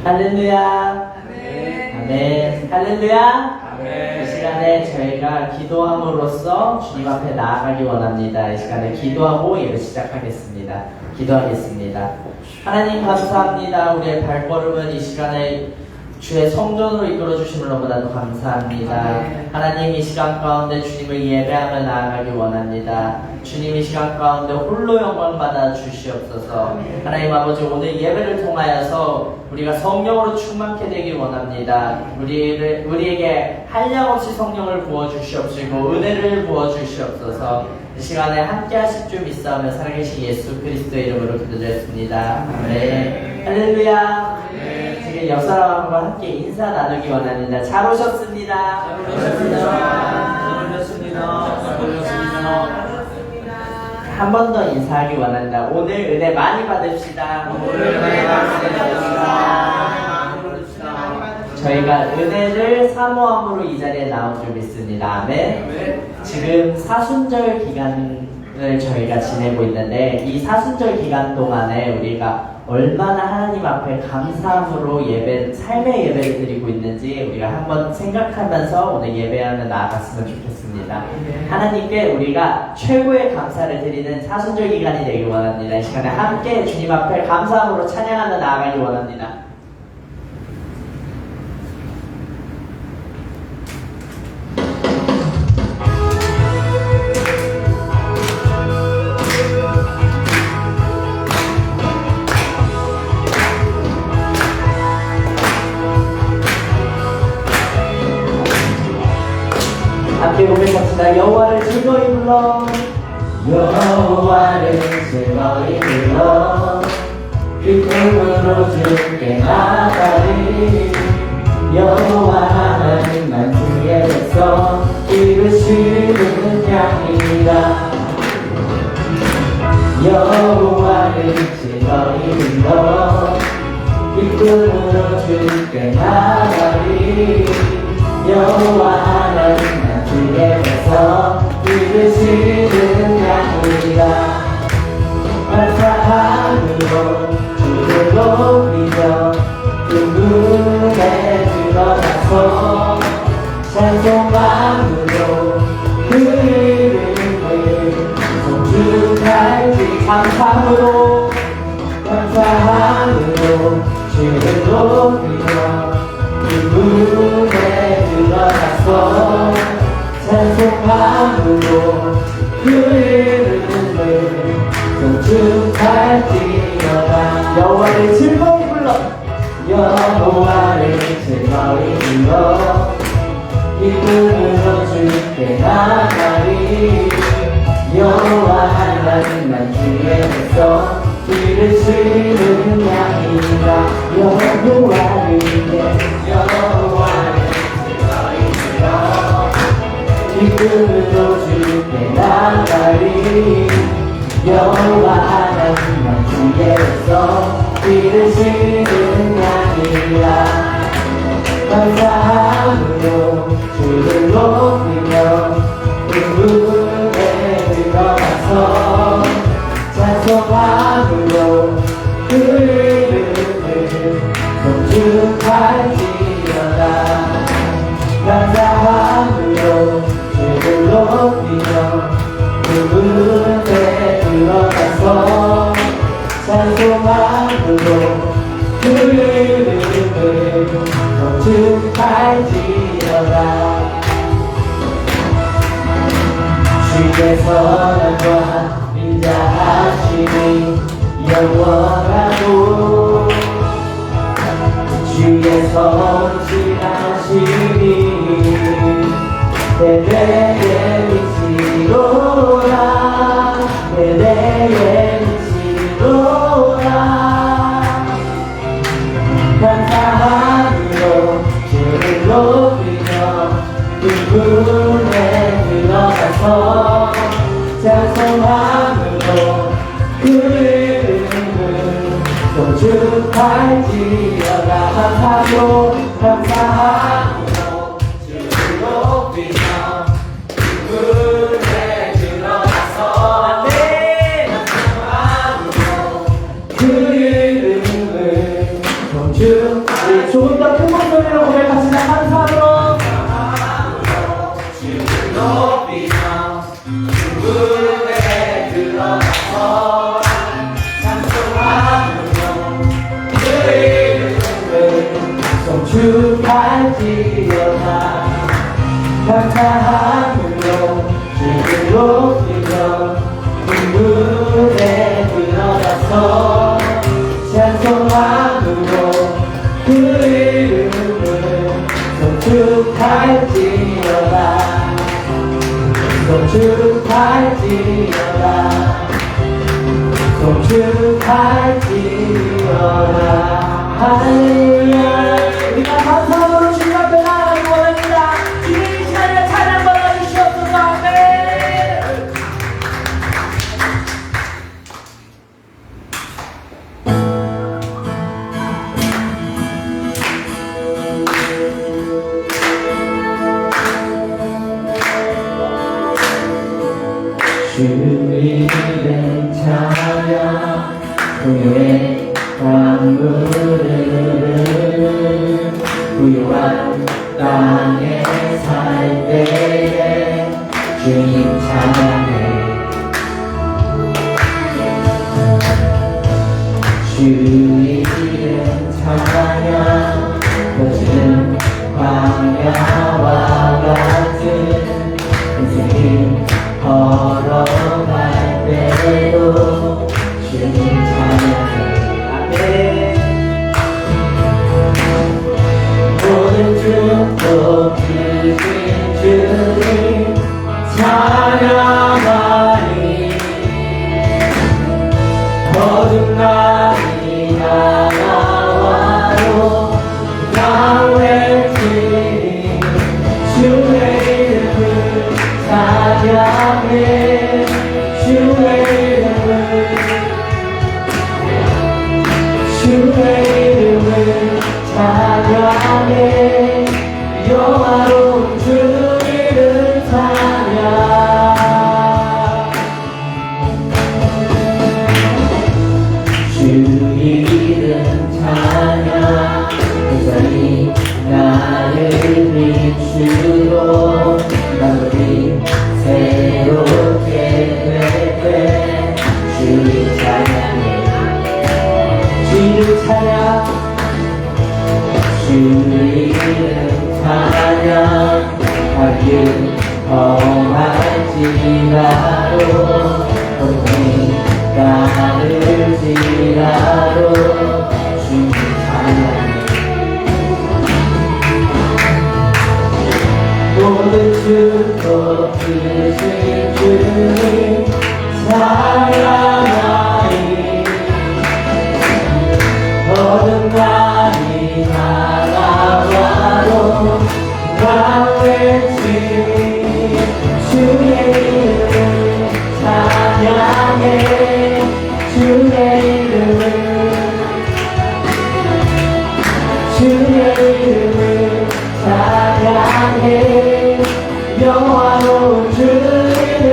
할렐루야. 아멘. 할렐루야. 이 시간에 저희가 기도함으로써 주님 앞에 나아가기 원합니다. 이 시간에 기도하고 예배 시작하겠습니다. 기도하겠습니다. 하나님 감사합니다. 우리의 발걸음은 이 시간에 주의 성전으로 이끌어 주심을 너무나도 감사합니다. 하나님 이 시간 가운데 주님을 예배하며 나아가기 원합니다. 주님 이 시간 가운데 홀로 영광 받아 주시옵소서. 하나님 아버지 오늘 예배를 통하여서 우리가 성령으로 충만케 되기 원합니다. 우리에게 한량없이 성령을 부어주시옵시고 은혜를 부어주시옵소서. 이 시간에 함께 하실 줄 믿사오며 살아계신 예수 그리스도의 이름으로 기도드렸습니다. 아멘. 할렐루야. 지금 옆 사람과 함께 인사 나누기 원합니다. 잘 오셨습니다. 한 번 더 인사하기 원한다. 오늘 은혜 많이 받읍시다. 저희가 은혜를 사모함으로 이 자리에 나온 줄 믿습니다. 아멘. 지금 사순절 기간을 저희가 지내고 있는데 이 사순절 기간 동안에 우리가 얼마나 하나님 앞에 감사함으로 삶의 예배를 드리고 있는지 우리가 한번 생각하면서 오늘 예배하며 나아갔으면 좋겠습니다. 하나님께 우리가 최고의 감사를 드리는 사순절 기간이 되길 원합니다. 이 시간에 함께 주님 앞에 감사함으로 찬양하며 나아가길 원합니다. 함께 고백합시다. 여호와를 즐거이 불러 여호와를 즐거이 불러 기쁨으로 주께 나가리 여호와 하나님만 주의 백성 기르시는 양이라 여호와를 즐거이 불러 기쁨으로 주께 나가리 여호와 하나님만 주의 백성 기르시는 양이라 감사함으로 주를 높이며 그 문에 들어가서 찬송함으로 그 이름을 송축할지 감사함으로 주를 높이며 그 문에 들어가서 찬송함으로 그 이름을 송축할지어다 여호와를 즐거이 불러 여호와를 즐거이 불러 기쁨으로 주께 나가리 여호와 하나님만 주의 백성 기르시는 양이라 여호와를 기쁨으로 주께 나가리 여호와 하나님만 주의 백성 기르시는 양이라 감사함으로 주를 높이며 그 문에 들어가서 찬송함으로 그 이름을 송축할지어다 감사함으로 주를 높이며 그 문에 들어가서 찬송함으로 그 이름을 송축할지어다 주의 선함과 인자하심이 영원하고 축하할지어다 감사로 감사함으로 주를 높이며 그분에 들어가서 아멘 그 이름을 우리 조금 더 큰 목소리로 고백합시다 감사함으로 주를 높이며 그분에 들어가서 축하할지어다 감사함으로 주를 높이며 군부에 들어가서 찬송함으로 그 이름을 축하할지어다 축하할지어다 축하할지어다 할렐루야 우리가 감사함으로 주님 앞에 나아가기 원합니다. 주님 이 시간에 찬양 받아주시옵소서. 아멘. 주님의 찬양 공유의 강물을 부유한 땅에 살 때에 주님 찬양해 주 이름 찬양 거친 광야와 같은 인생을 걸어갈 때도 주님 찬양해 아멘 모든 축복 주신 주님 찬양하리 어둠 날이 다가와도 나 외치리 주의 이름을 찬양해 주의 이름을 찬양해 영화로운 주 이름 찬양 주 이름 찬양 여전히 나를 비추고 나물이 새롭게 될 때 주님 찬양해 주님 찬양 주 이름 찬양 하길 험할지라도 고통이 따를지라도 주님 찬양해 모든 축복 주신 주님 찬양하리 어둠 날이 다가와도 나 외치리 주의 이름을 찬양해 주의 이름을 찬양해 영화로운 주 이름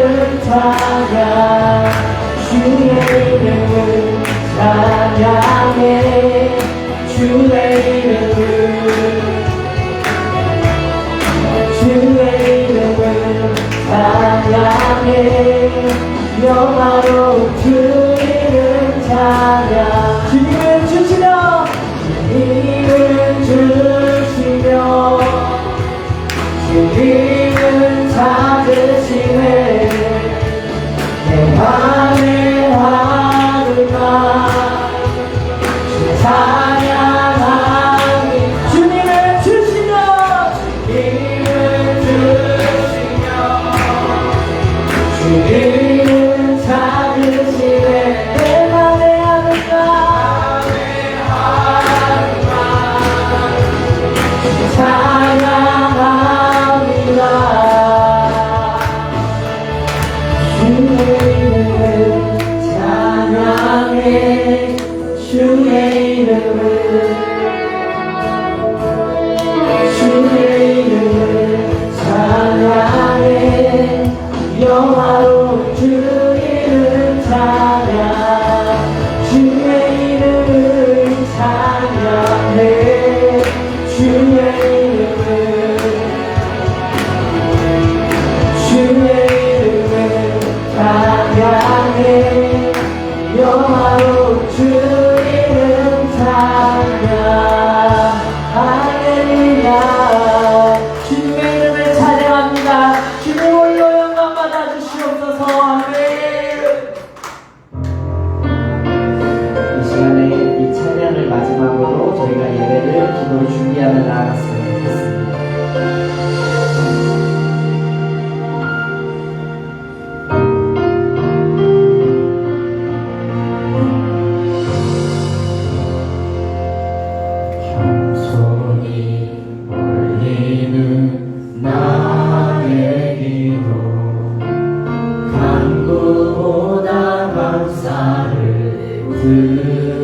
찬양 주의 이름을 찬양해 주의 이름을 찬양해 영화로운 주 이름 찬양 주님을 주시며 주님을 주시며 주님을 찾으시네 내 맘의 하루가 찬양하니 주님을 주시며 주님을 주님을 찾으시네 내 맘의 하루가 찬양합니다 주의 이름을 찬양해 주의 이름을 찬양해 영화로운 주 이름 찬양 주의 이름을 찬양해 주의 이름을 찬양해 영화로운 주 이름 찬양 할렐루야 주님의 이름을 찬양합니다. 주님 홀로 영광 받아주시옵소서. 아멘. 이 시간에 이 찬양을 마지막으로 저희가 예배를 기도로 준비하며 나아갔으면 좋겠습니다.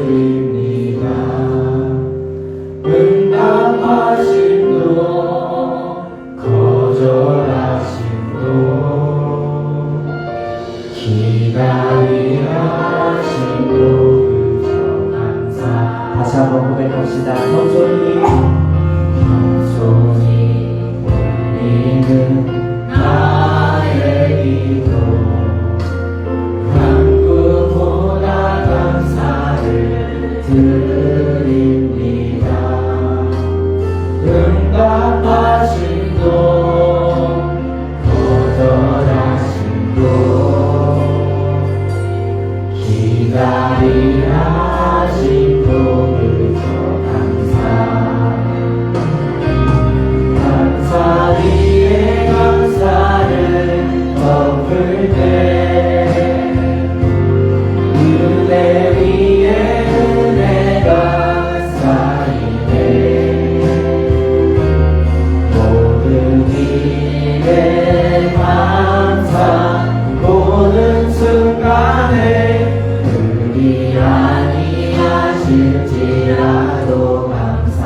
드립니다. 응답하심도 거절하심도 기다리하심도 그저 감사. 다시 한번 고백합시다. 겸손히 울리는 나의 기도 드립니다. 응답하심도 거절하심도 기다리하심도 그저 감사. 감사 위에 감사를 덮을 때 은혜 위에 은혜가 쌓이네. 모든 일에 감사 모든 순간에 그리 아니하실지라도 감사.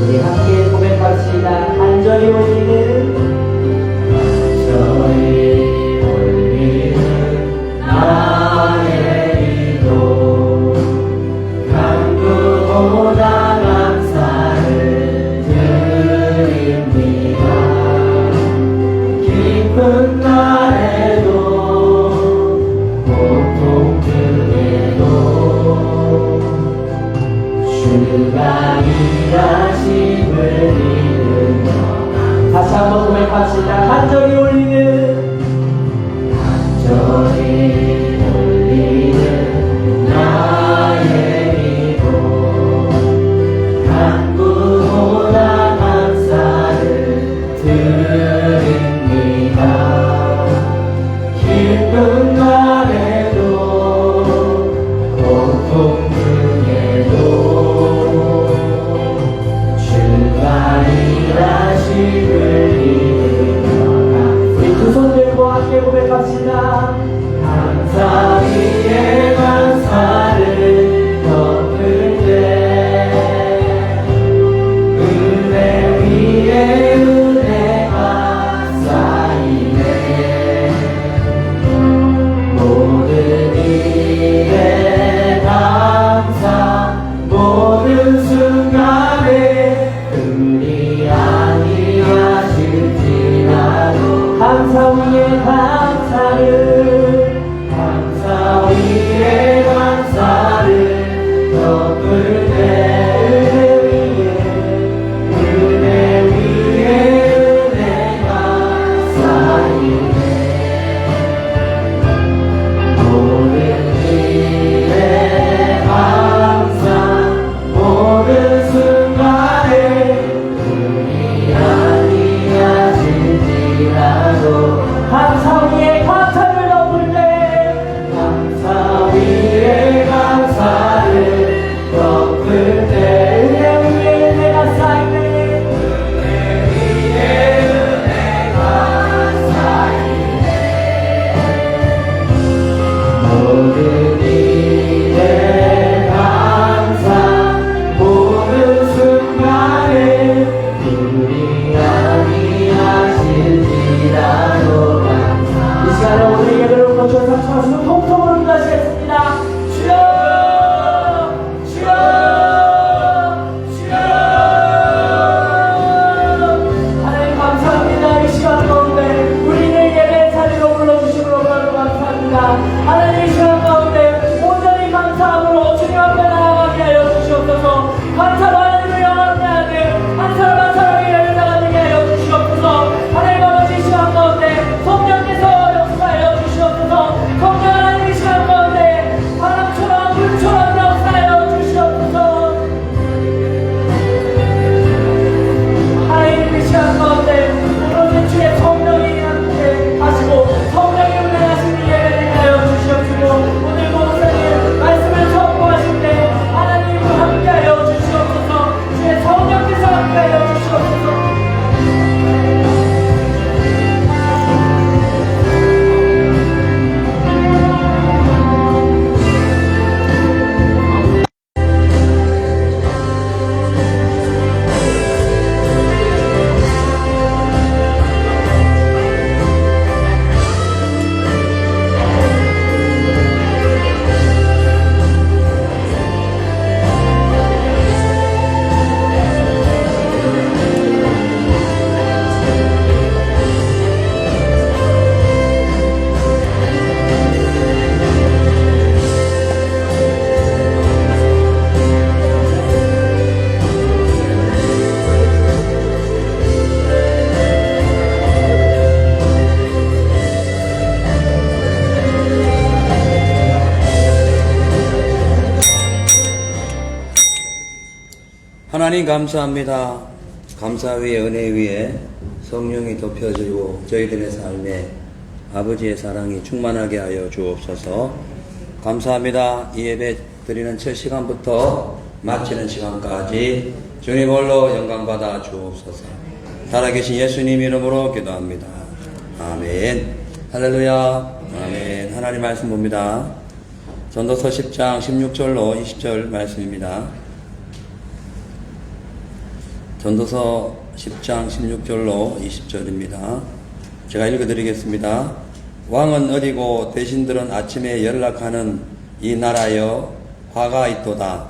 우리 함께 고백합시다. 간절히 올리는 나의 기도 간구보다 감사를 드립니다. 깊은 날에도 고통 중에도 주가 일하심을 믿으며. 다시 한번 고백합시다. 간절히 올리는 나의 기도 간구보다 감사를 드립니다. 기쁜 날에도 고통 중에도 주가 일하심을 믿으며. 우리 두 손 들고 함께 고백합시다. 감사 위에 감사를 덮을 때 은혜 위에 은혜가 쌓이네. 모든 일에 감사 모든 순간에 그리 아니하실지라도 감사 위에 감사를 감사 위에 감사를 덮을 때 은혜 위에 은혜가 쌓이네. 모든 일에 감사 모든 순간에 그리 아니하실지라도 감사 위에 감사를 덮을 때 감사 위에 감사를 덮을 때 은혜 위에 은혜가 쌓이네. 은혜 위에 은혜가 쌓이네. 모든 하나님 감사합니다. 감사 위에 은혜 위에 성령이 덮여지고 저희들의 삶에 아버지의 사랑이 충만하게 하여 주옵소서. 감사합니다. 이 예배 드리는 첫 시간부터 마치는 시간까지 주님 홀로 영광받아 주옵소서. 살아계신 예수님 이름으로 기도합니다. 아멘. 할렐루야. 아멘. 하나님 말씀 봅니다. 전도서 10장 16절로 20절 말씀입니다. 전도서 10장 16절로 20절입니다. 제가 읽어드리겠습니다. 왕은 어디고 대신들은 아침에 연락하는 이 나라여 화가 있도다.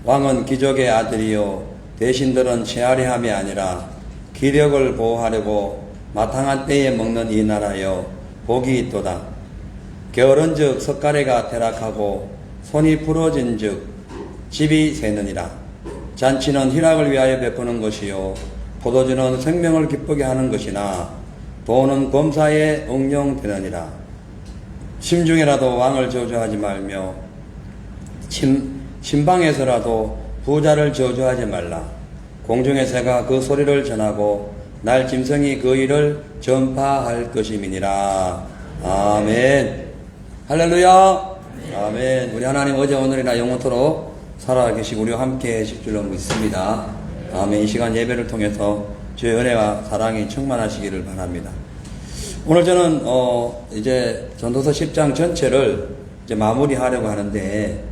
왕은 귀족의 아들이요 대신들은 채아리함이 아니라 기력을 보호하려고 마땅한 때에 먹는 이 나라여 복이 있도다. 게으른즉 석가래가 퇴락하고 손이 부러진즉 집이 새느니라. 잔치는 희락을 위하여 베푸는 것이요 포도주는 생명을 기쁘게 하는 것이나 돈은 검사에 응용되느니라. 심중에라도 왕을 저주하지 말며 침방에서라도 부자를 저주하지 말라. 공중의 새가 그 소리를 전하고 날 짐승이 그 일을 전파할 것임이니라. 아멘. 할렐루야. 아멘. 우리 하나님 어제 오늘이나 영원토록 살아계시고 우리와 함께 하실 줄로 믿습니다. 아멘. 이 시간 예배를 통해서 주의 은혜와 사랑이 충만하시기를 바랍니다. 오늘 저는 이제 전도서 10장 전체를 이제 마무리하려고 하는데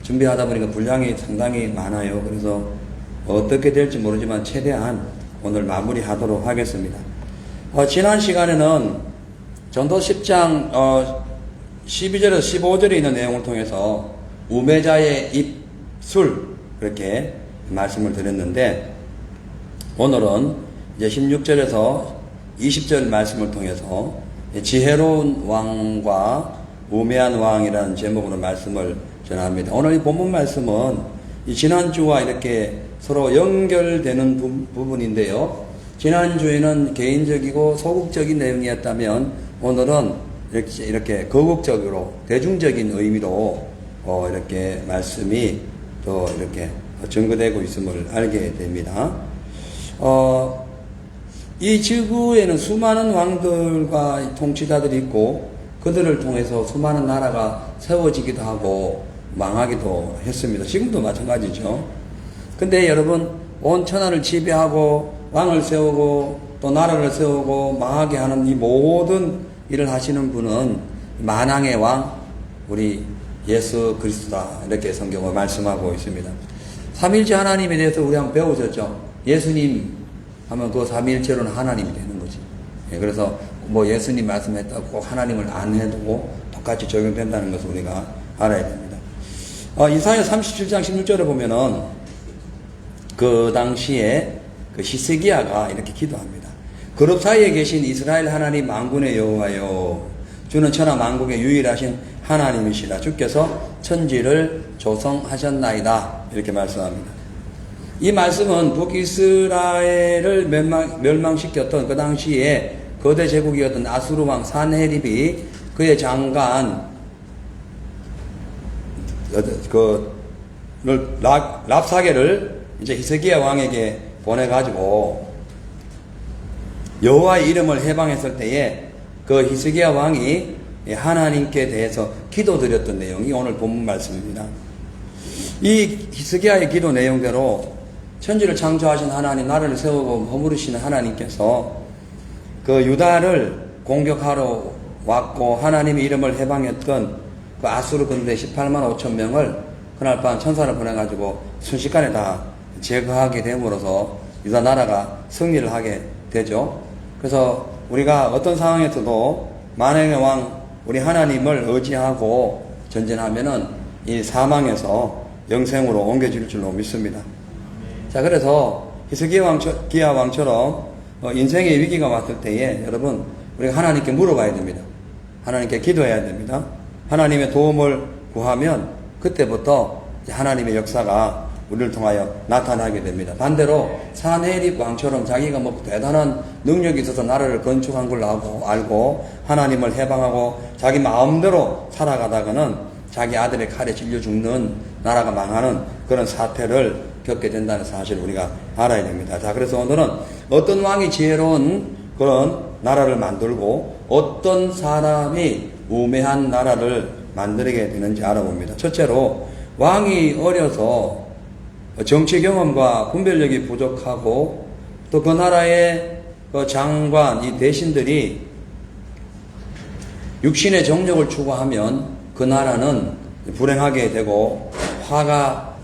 준비하다 보니까 분량이 상당히 많아요. 그래서 어떻게 될지 모르지만 최대한 오늘 마무리하도록 하겠습니다. 지난 시간에는 전도 10장 12절에서 15절에 있는 내용을 통해서 우매자의 입술 그렇게 말씀을 드렸는데 오늘은 이제 16절에서 20절 말씀을 통해서 지혜로운 왕과 우매한 왕이라는 제목으로 말씀을 전합니다. 오늘 이 본문 말씀은 이 지난주와 이렇게 서로 연결되는 부분인데요. 지난주에는 개인적이고 소극적인 내용이었다면 오늘은 이렇게 거국적으로 대중적인 의미로 이렇게 말씀이 또 이렇게 증거되고 있음을 알게 됩니다. 이 지구에는 수많은 왕들과 통치자들이 있고 그들을 통해서 수많은 나라가 세워지기도 하고 망하기도 했습니다. 지금도 마찬가지죠. 근데 여러분 온 천하를 지배하고 왕을 세우고 또 나라를 세우고 망하게 하는 이 모든 일을 하시는 분은 만왕의 왕 우리 예수 그리스도다 이렇게 성경을 말씀하고 있습니다. 삼일째 하나님에 대해서 우리 한번 배우셨죠. 예수님 하면 그 삼일체로는 하나님이 되는 거지. 그래서 뭐 예수님 말씀했다고 꼭 하나님을 안 해도 똑같이 적용된다는 것을 우리가 알아야 됩니다. 이사야 37장 16절에 보면은 그 당시에 그 히스기야가 이렇게 기도합니다. 그룹 사이에 계신 이스라엘 하나님 만군의 여호와여 주는 천하 만국의 유일하신 하나님이시라. 주께서 천지를 조성하셨나이다 이렇게 말씀합니다. 이 말씀은 북이스라엘을 멸망시켰던 그 당시에 거대 제국이었던 아수르 왕 산헤립이 그의 장관 랍사게를 이제 히스기야 왕에게 보내가지고 여호와의 이름을 해방했을 때에 그 히스기야 왕이 하나님께 대해서 기도드렸던 내용이 오늘 본문 말씀입니다. 이 히스기야의 기도 내용대로 천지를 창조하신 하나님, 나라를 세우고 허물으시는 하나님께서 그 유다를 공격하러 왔고 하나님의 이름을 해방했던 그 아수르 군대 18만 5천 명을 그날 밤 천사를 보내가지고 순식간에 다 제거하게 됨으로써 유다 나라가 승리를 하게 되죠. 그래서 우리가 어떤 상황에서도 만왕의 왕 우리 하나님을 의지하고 전진하면은 이 사망에서 영생으로 옮겨질 줄로 믿습니다. 자, 그래서 히스기야 왕처럼 인생의 위기가 왔을 때에 여러분 우리가 하나님께 물어봐야 됩니다. 하나님께 기도해야 됩니다. 하나님의 도움을 구하면 그때부터 하나님의 역사가 우리를 통하여 나타나게 됩니다. 반대로 산헤립 왕처럼 자기가 뭐 대단한 능력이 있어서 나라를 건축한 걸로 알고 하나님을 해방하고 자기 마음대로 살아가다가는 자기 아들의 칼에 찔려 죽는 나라가 망하는 그런 사태를 겪게 된다는 사실을 우리가 알아야 됩니다. 자, 그래서 오늘은 어떤 왕이 지혜로운 그런 나라를 만들고 어떤 사람이 우매한 나라를 만들게 되는지 알아봅니다. 첫째로 왕이 어려서 정치 경험과 분별력이 부족하고 또 그 나라의 그 장관, 이 대신들이 육신의 정력을 추구하면 그 나라는 불행하게 되고 화가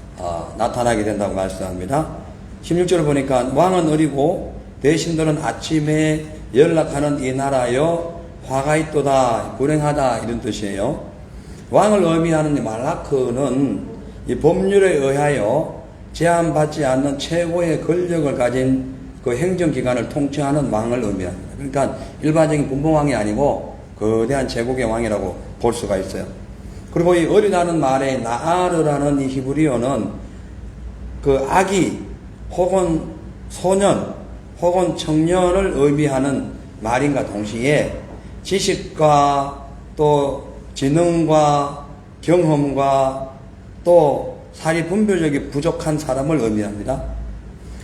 나타나게 된다고 말씀합니다. 16절을 보니까 왕은 어리고 대신들은 아침에 연락하는 이 나라여 화가 있도다, 불행하다 이런 뜻이에요. 왕을 의미하는 이 말라크는 이 법률에 의하여 제한받지 않는 최고의 권력을 가진 그 행정기관을 통치하는 왕을 의미합니다. 그러니까 일반적인 분봉왕이 아니고 거대한 제국의 왕이라고 볼 수가 있어요. 그리고 이 어리다는 말에 나아르라는 이 히브리어는 그 아기 혹은 소년 혹은 청년을 의미하는 말인가 동시에 지식과 또 지능과 경험과 또 사리 분별력이 부족한 사람을 의미합니다.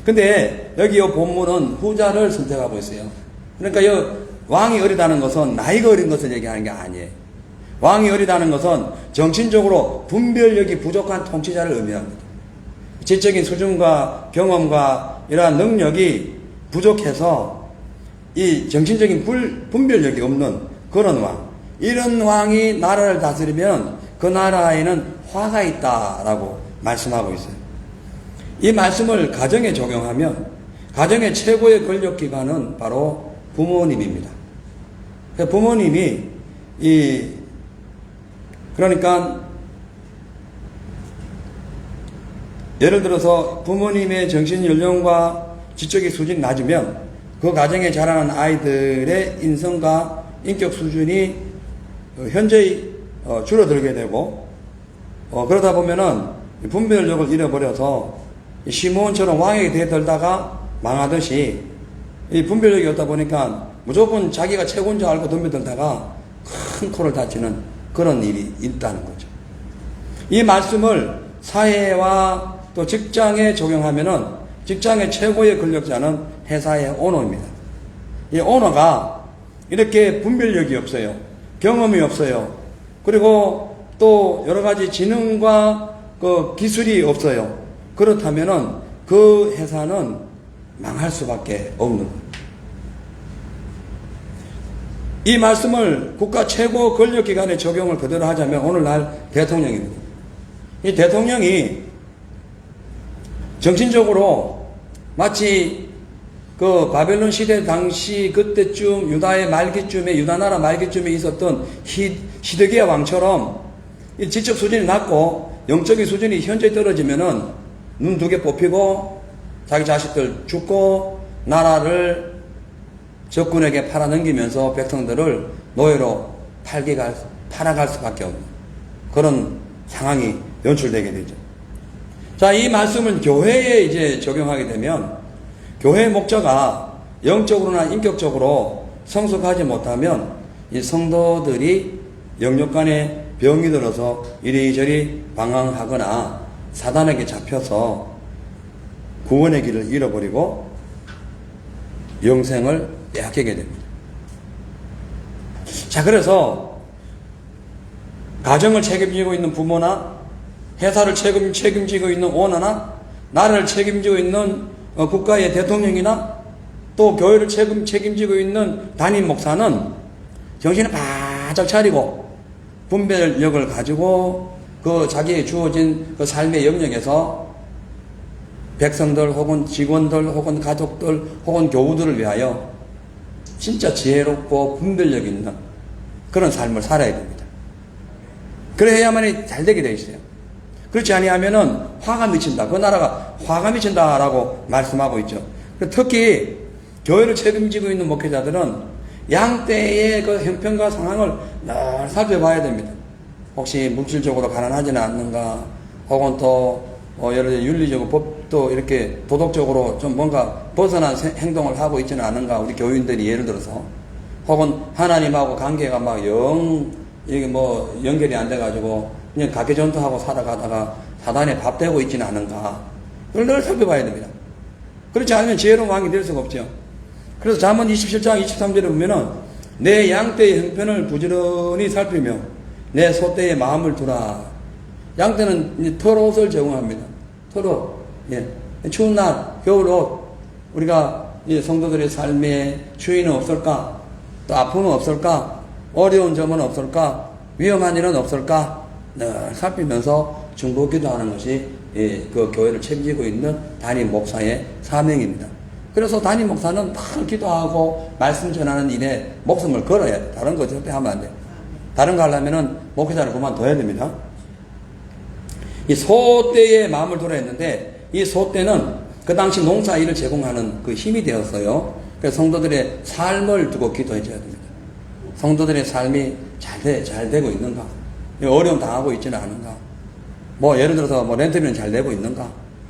근데 여기 이 본문은 후자를 선택하고 있어요. 그러니까 이 왕이 어리다는 것은 나이가 어린 것을 얘기하는 게 아니에요. 왕이 어리다는 것은 정신적으로 분별력이 부족한 통치자를 의미합니다. 지적인 수준과 경험과 이러한 능력이 부족해서 이 정신적인 분별력이 없는 그런 왕. 이런 왕이 나라를 다스리면 그 나라에는 화가 있다라고 말씀하고 있어요. 이 말씀을 가정에 적용하면 가정의 최고의 권력기관은 바로 부모님입니다. 부모님이 그러니까 예를 들어서 부모님의 정신 연령과 지적인 수준이 낮으면 그 가정에 자라는 아이들의 인성과 인격 수준이 현저히 줄어들게 되고 그러다 보면은 분별력을 잃어버려서 시므온처럼 왕에게 대들다가 망하듯이 이 분별력이 없다 보니까 무조건 자기가 최고인 줄 알고 덤벼들다가 큰 코를 다치는 그런 일이 있다는 거죠. 이 말씀을 사회와 또 직장에 적용하면은 직장의 최고의 권력자는 회사의 오너입니다. 이 오너가 이렇게 분별력이 없어요. 경험이 없어요. 그리고 또 여러 가지 지능과 그 기술이 없어요. 그렇다면은 그 회사는 망할 수밖에 없는 거예요. 이 말씀을 국가 최고 권력기관에 적용을 그대로 하자면 오늘날 대통령입니다. 이 대통령이 정신적으로 마치 그 바벨론 시대 당시 그때쯤 유다의 말기쯤에 유다나라 말기쯤에 있었던 시드기야 왕처럼 이 지적 수준이 낮고 영적인 수준이 현저히 떨어지면은 눈 두 개 뽑히고 자기 자식들 죽고 나라를 적군에게 팔아넘기면서 백성들을 노예로 팔아갈 수밖에 없는 그런 상황이 연출되게 되죠. 자, 이 말씀을 교회에 이제 적용하게 되면 교회의 목자가 영적으로나 인격적으로 성숙하지 못하면 이 성도들이 영역 간에 병이 들어서 이리저리 방황하거나 사단에게 잡혀서 구원의 길을 잃어버리고 영생을 빼앗기게 됩니다. 자, 그래서 가정을 책임지고 있는 부모나 회사를 책임지고 있는 오너나 나라를 책임지고 있는 국가의 대통령이나 또 교회를 책임지고 있는 담임 목사는 정신을 바짝 차리고 분별력을 가지고 그 자기의 주어진 그 삶의 영역에서 백성들 혹은 직원들 혹은 가족들 혹은 교우들을 위하여 진짜 지혜롭고 분별력 있는 그런 삶을 살아야 됩니다. 그래야만이 잘 되게 되어 있어요. 그렇지 아니하면은 화가 미친다. 그 나라가 화가 미친다라고 말씀하고 있죠. 특히 교회를 책임지고 있는 목회자들은 양떼의 그 형편과 상황을 늘 살펴봐야 됩니다. 혹시 물질적으로 가난하지는 않는가, 혹은 또 예를 들어 윤리적으로 법도 이렇게 도덕적으로 좀 뭔가 벗어난 행동을 하고 있지는 않은가, 우리 교인들이 예를 들어서, 혹은 하나님하고 관계가 막 이게 뭐 연결이 안 돼가지고 그냥 가계전투하고 살아가다가 사단에 밥되고 있지는 않은가. 그걸 늘 살펴봐야 됩니다. 그렇지 않으면 지혜로운 왕이 될 수가 없죠. 그래서 잠언 27장 23절에 보면은 내 양떼의 형편을 부지런히 살피며 내 소떼의 마음을 두라. 양떼는 털옷을 제공합니다. 털옷. 예. 추운 날, 겨울옷. 우리가 성도들의 삶에 추위는 없을까? 또 아픔은 없을까? 어려운 점은 없을까? 위험한 일은 없을까? 늘 살피면서 중보기도 하는 것이 그 교회를 책임지고 있는 담임 목사의 사명입니다. 그래서 담임 목사는 늘 기도하고 말씀 전하는 일에 목숨을 걸어야 돼. 다른 거 절대 하면 안 돼. 다른 거 하려면은 목회자를 그만둬야 됩니다. 이 소떼의 마음을 들어야 했는데 이 소떼는 그 당시 농사 일을 제공하는 그 힘이 되었어요. 그래서 성도들의 삶을 두고 기도해 줘야 됩니다. 성도들의 삶이 잘 되고 있는가? 어려움 당하고 있지는 않은가? 뭐 예를 들어서 뭐 렌트비는 잘 내고 있는가?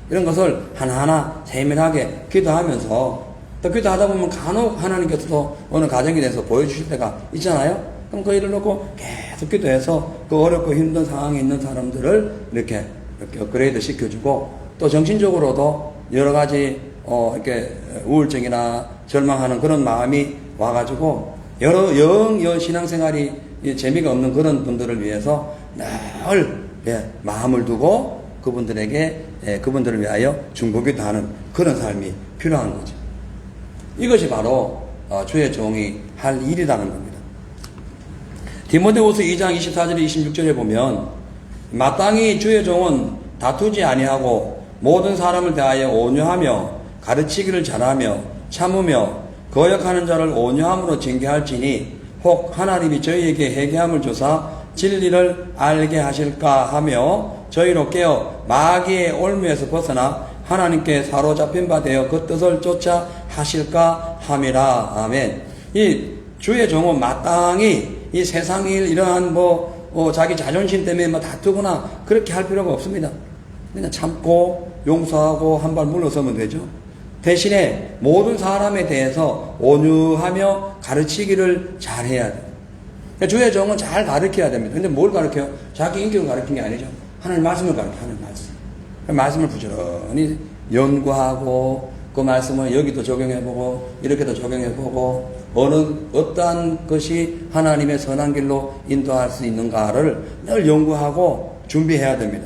이런 것을 하나하나 세밀하게 기도하면서 또 기도하다 보면 간혹 하나님께서도 어느 가정에 대해서 보여주실 때가 있잖아요. 그럼 그 일을 놓고 계속 기도해서 그 어렵고 힘든 상황에 있는 사람들을 이렇게 업그레이드 시켜주고 또 정신적으로도 여러 가지 이렇게 우울증이나 절망하는 그런 마음이 와가지고 영 신앙생활이 재미가 없는 그런 분들을 위해서 늘 마음을 두고 그분들을 위하여 중보기도 하는 그런 삶이 필요한 거죠. 이것이 바로 주의 종이 할 일이라는 겁니다. 디모데후서 2장 24절에 26절에 보면 마땅히 주의 종은 다투지 아니하고 모든 사람을 대하여 온유하며 가르치기를 잘하며 참으며 거역하는 자를 온유함으로 징계할지니 혹 하나님이 저희에게 회개함을 주사 진리를 알게 하실까 하며 저희로 깨어 마귀의 올무에서 벗어나 하나님께 사로잡힌 바 되어 그 뜻을 쫓아 하실까 함이라. 아멘. 이 주의 종은 마땅히 이 세상 일 이러한 자기 자존심 때문에 다투거나 그렇게 할 필요가 없습니다. 그냥 참고 용서하고 한 발 물러서면 되죠. 대신에 모든 사람에 대해서 온유하며 가르치기를 잘해야 돼요. 그러니까 주의 종은 잘 가르쳐야 됩니다. 근데 뭘 가르쳐요? 자기 인격을 가르치는 게 아니죠. 하나님 말씀을 가르쳐요. 하나님 말씀. 말씀을 부지런히 연구하고 그 말씀을 여기도 적용해보고 이렇게도 적용해보고 어떠한 것이 하나님의 선한 길로 인도할 수 있는가를 늘 연구하고 준비해야 됩니다.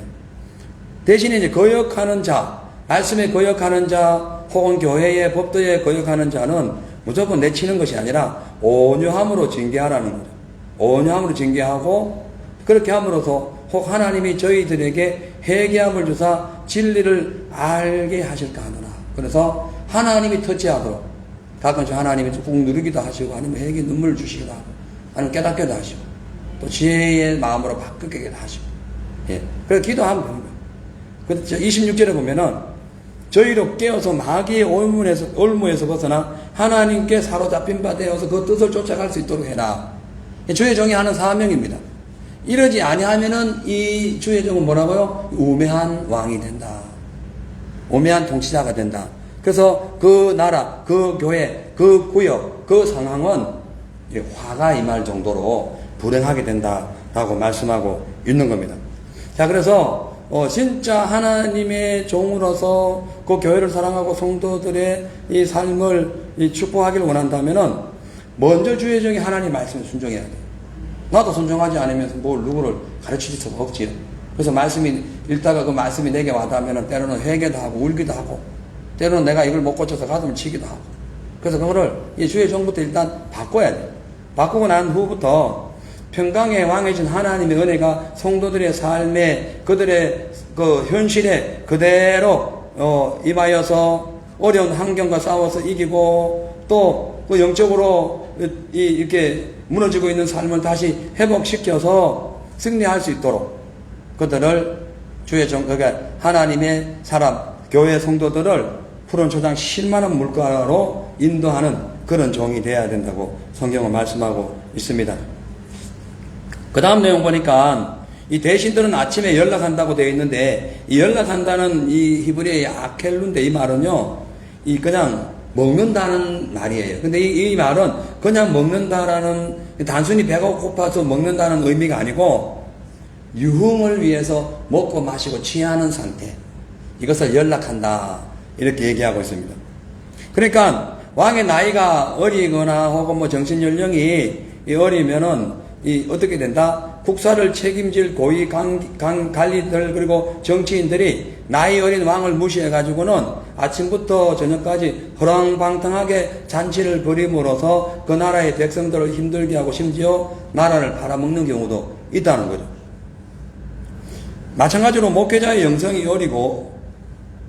대신에 이제 거역하는 자, 말씀에 거역하는 자, 혹은 교회의 법도에 거역하는 자는 무조건 내치는 것이 아니라 온유함으로 징계하라는 거죠. 온유함으로 징계하고 그렇게 함으로써 혹 하나님이 저희들에게 회개함을 주사 진리를 알게 하실까 하노라. 그래서 하나님이 터치하도록 가끔씩 하나님이 꾹 누르기도 하시고 아니면 회개 눈물을 주시기도 하고 아니면 깨닫게도 하시고 또 지혜의 마음으로 바꾸게도 하시고 그래서 기도하면 됩니다. 그래서 26절에 보면은 저희로 깨어서 마귀의 올무에서 벗어나 하나님께 사로잡힌 바 되어서 그 뜻을 쫓아갈 수 있도록 해라. 주의 종이 하는 사명입니다. 이러지 아니하면은 이 주의 종은 뭐라고요? 우매한 왕이 된다. 우매한 통치자가 된다. 그래서 그 나라, 그 교회, 그 구역, 그 상황은 화가 임할 정도로 불행하게 된다라고 말씀하고 있는 겁니다. 자, 그래서 진짜 하나님의 종으로서 그 교회를 사랑하고 성도들의 이 삶을 축복하기를 원한다면은 먼저 주의 종이 하나님 말씀에 순종해야 돼요. 나도 순종하지 않으면서 누구를 가르칠 수가 없지요. 그래서 말씀이 읽다가 그 말씀이 내게 와닿으면은 때로는 회개도 하고 울기도 하고 때로는 내가 이걸 못 고쳐서 가슴을 치기도 하고 그래서 그거를 이 주의 종부터 일단 바꿔야 돼요. 바꾸고 난 후부터 평강의 왕이신 하나님의 은혜가 성도들의 삶에 그들의 그 현실에 그대로 임하여서 어려운 환경과 싸워서 이기고 또 그 영적으로 이렇게 무너지고 있는 삶을 다시 회복시켜서 승리할 수 있도록 그들을 주의 종, 그러니까 하나님의 사람, 교회 성도들을 푸른 초장 10만원 물가로 인도하는 그런 종이 되어야 된다고 성경은 말씀하고 있습니다. 그 다음 내용 보니까 이 대신들은 아침에 연락한다고 되어 있는데 이 연락한다는 이 히브리어의 아켈룬데 이 말은요 이 그냥 먹는다는 말이에요. 근데 이 말은 그냥 먹는다라는 단순히 배가 고파서 먹는다는 의미가 아니고 유흥을 위해서 먹고 마시고 취하는 상태 이것을 연락한다. 이렇게 얘기하고 있습니다. 그러니까 왕의 나이가 어리거나 혹은 뭐 정신연령이 어리면은 어떻게 된다? 국사를 책임질 고위 관리들 그리고 정치인들이 나이 어린 왕을 무시해가지고는 아침부터 저녁까지 허랑방탕하게 잔치를 벌임으로써 그 나라의 백성들을 힘들게 하고 심지어 나라를 팔아먹는 경우도 있다는 거죠. 마찬가지로 목회자의 영성이 어리고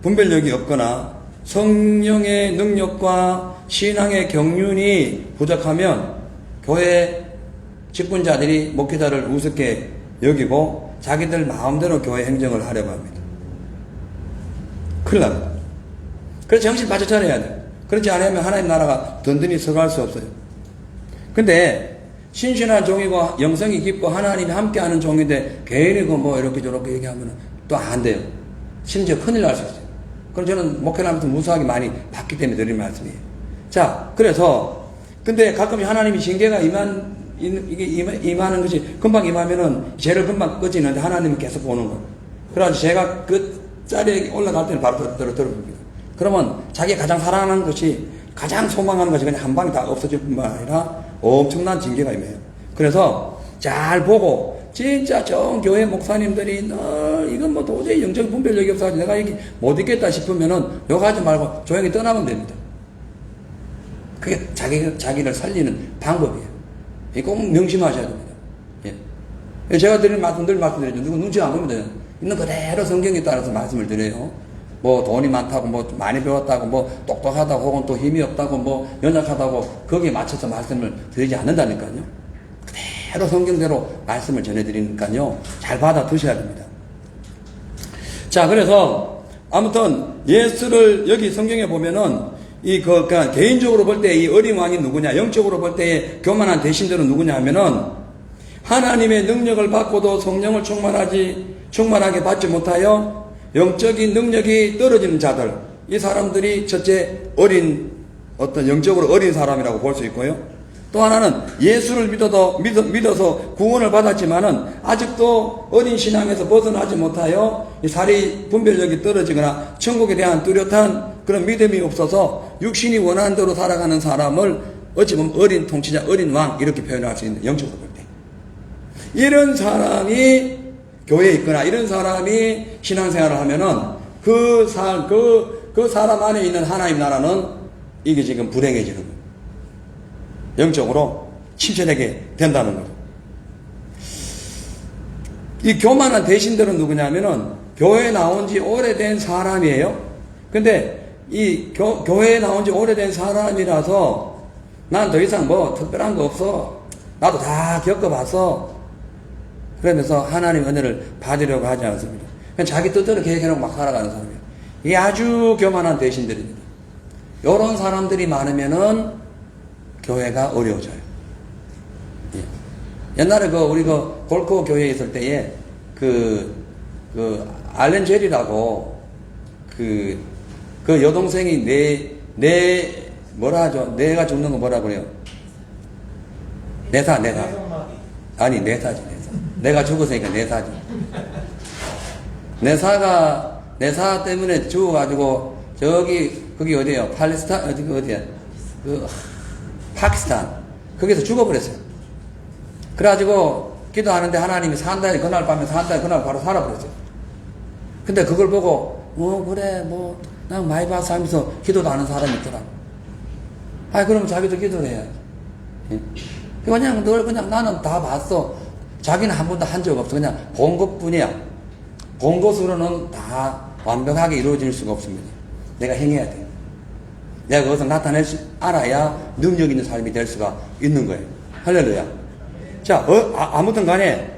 분별력이 없거나 성령의 능력과 신앙의 경륜이 부족하면 교회 직분자들이 목회자를 우습게 여기고 자기들 마음대로 교회 행정을 하려고 합니다. 큰일 납니다. 그래서 정신 바짝 차려야 돼요. 그렇지 않으면 하나님 나라가 든든히 서갈 수 없어요. 근데 신실한 종이고 영성이 깊고 하나님이 함께하는 종인데 괜히 뭐 이렇게 저렇게 얘기하면 또 안 돼요. 심지어 큰일 날 수 있어요. 그럼 저는 목회를 하면서 무수하게 많이 봤기 때문에 드리는 말씀이에요. 자, 그래서 근데 가끔 하나님이 징계가 임하는 것이 금방 임하면은 죄를 금방 꺼지는데 하나님은 계속 보는 거예요. 그래가지고 제가 그 자리에 올라갈 때는 바로 들어봅니다. 그러면 자기가 가장 사랑하는 것이 가장 소망하는 것이 그냥 한 방에 다 없어질 뿐만 아니라 엄청난 징계가 임해요. 그래서 잘 보고 진짜 정 교회 목사님들이 이건 뭐 도저히 영적 분별력이 없어가지고 내가 여기 못 있겠다 싶으면은 욕하지 말고 조용히 떠나면 됩니다. 그게 자기를 살리는 방법이에요. 이거 꼭 명심하셔야 됩니다. 예. 제가 드리는 말씀 늘 말씀드리죠. 누구 눈치 안 보면 돼요. 있는 그대로 성경에 따라서 말씀을 드려요. 뭐 돈이 많다고 뭐 많이 배웠다고 뭐 똑똑하다고 혹은 또 힘이 없다고 뭐 연약하다고 거기에 맞춰서 말씀을 드리지 않는다니까요. 그대로 성경대로 말씀을 전해드리니까요. 잘 받아 드셔야 됩니다. 자, 그래서 아무튼 예수를 여기 성경에 보면은 그러니까 개인적으로 볼 때 이 어린 왕이 누구냐, 영적으로 볼 때의 교만한 대신들은 누구냐 하면은 하나님의 능력을 받고도 성령을 충만하게 받지 못하여 영적인 능력이 떨어지는 자들, 이 사람들이 첫째 어떤 영적으로 어린 사람이라고 볼 수 있고요. 또 하나는 예수를 믿어서 구원을 받았지만은 아직도 어린 신앙에서 벗어나지 못하여 이 사리 분별력이 떨어지거나 천국에 대한 뚜렷한 그런 믿음이 없어서 육신이 원하는 대로 살아가는 사람을 어찌 보면 어린 통치자, 어린 왕 이렇게 표현할 수 있는 영적으로 볼 때. 이런 사람이 교회에 있거나 이런 사람이 신앙생활을 하면은 그 사람 안에 있는 하나님 나라는 이게 지금 불행해지는 거예요. 영적으로 침체되게 된다는 거죠. 이 교만한 대신들은 누구냐면은 교회에 나온 지 오래된 사람이에요. 근데 이 교회에 나온 지 오래된 사람이라서 난 더 이상 뭐 특별한 거 없어. 나도 다 겪어봤어. 그러면서 하나님 은혜를 받으려고 하지 않습니다. 그냥 자기 뜻대로 계획해놓고 막 살아가는 사람이에요. 이게 아주 교만한 대신들입니다. 이런 사람들이 많으면은 교회가 어려워져요. 예. 옛날에 우리 골코 교회에 있을 때에 알렌 젤이라고 그 여동생이 뭐라 하죠? 내가 죽는 거 뭐라 그래요? 내사. 아니, 내사지. 내가 죽었으니까 내사지. 내사 때문에 죽어가지고, 거기 어디에요? 어디야? 파키스탄. 거기서 죽어버렸어요. 그래가지고, 기도하는데 하나님이 산다에 그날 밤에 산다에 그날 바로 살아버렸어요. 근데 그걸 보고, 그래, 난 많이 봐서 하면서 기도도 하는 사람이 있더라. 그러면 자기도 기도를 해야지. 그냥 나는 다 봤어. 자기는 한 번도 한 적 없어. 그냥 본 것 뿐이야. 본 것으로는 다 완벽하게 이루어질 수가 없습니다. 내가 행해야 돼. 내가 그것을 알아야 능력 있는 삶이 될 수가 있는 거예요. 할렐루야. 자, 아무튼 간에,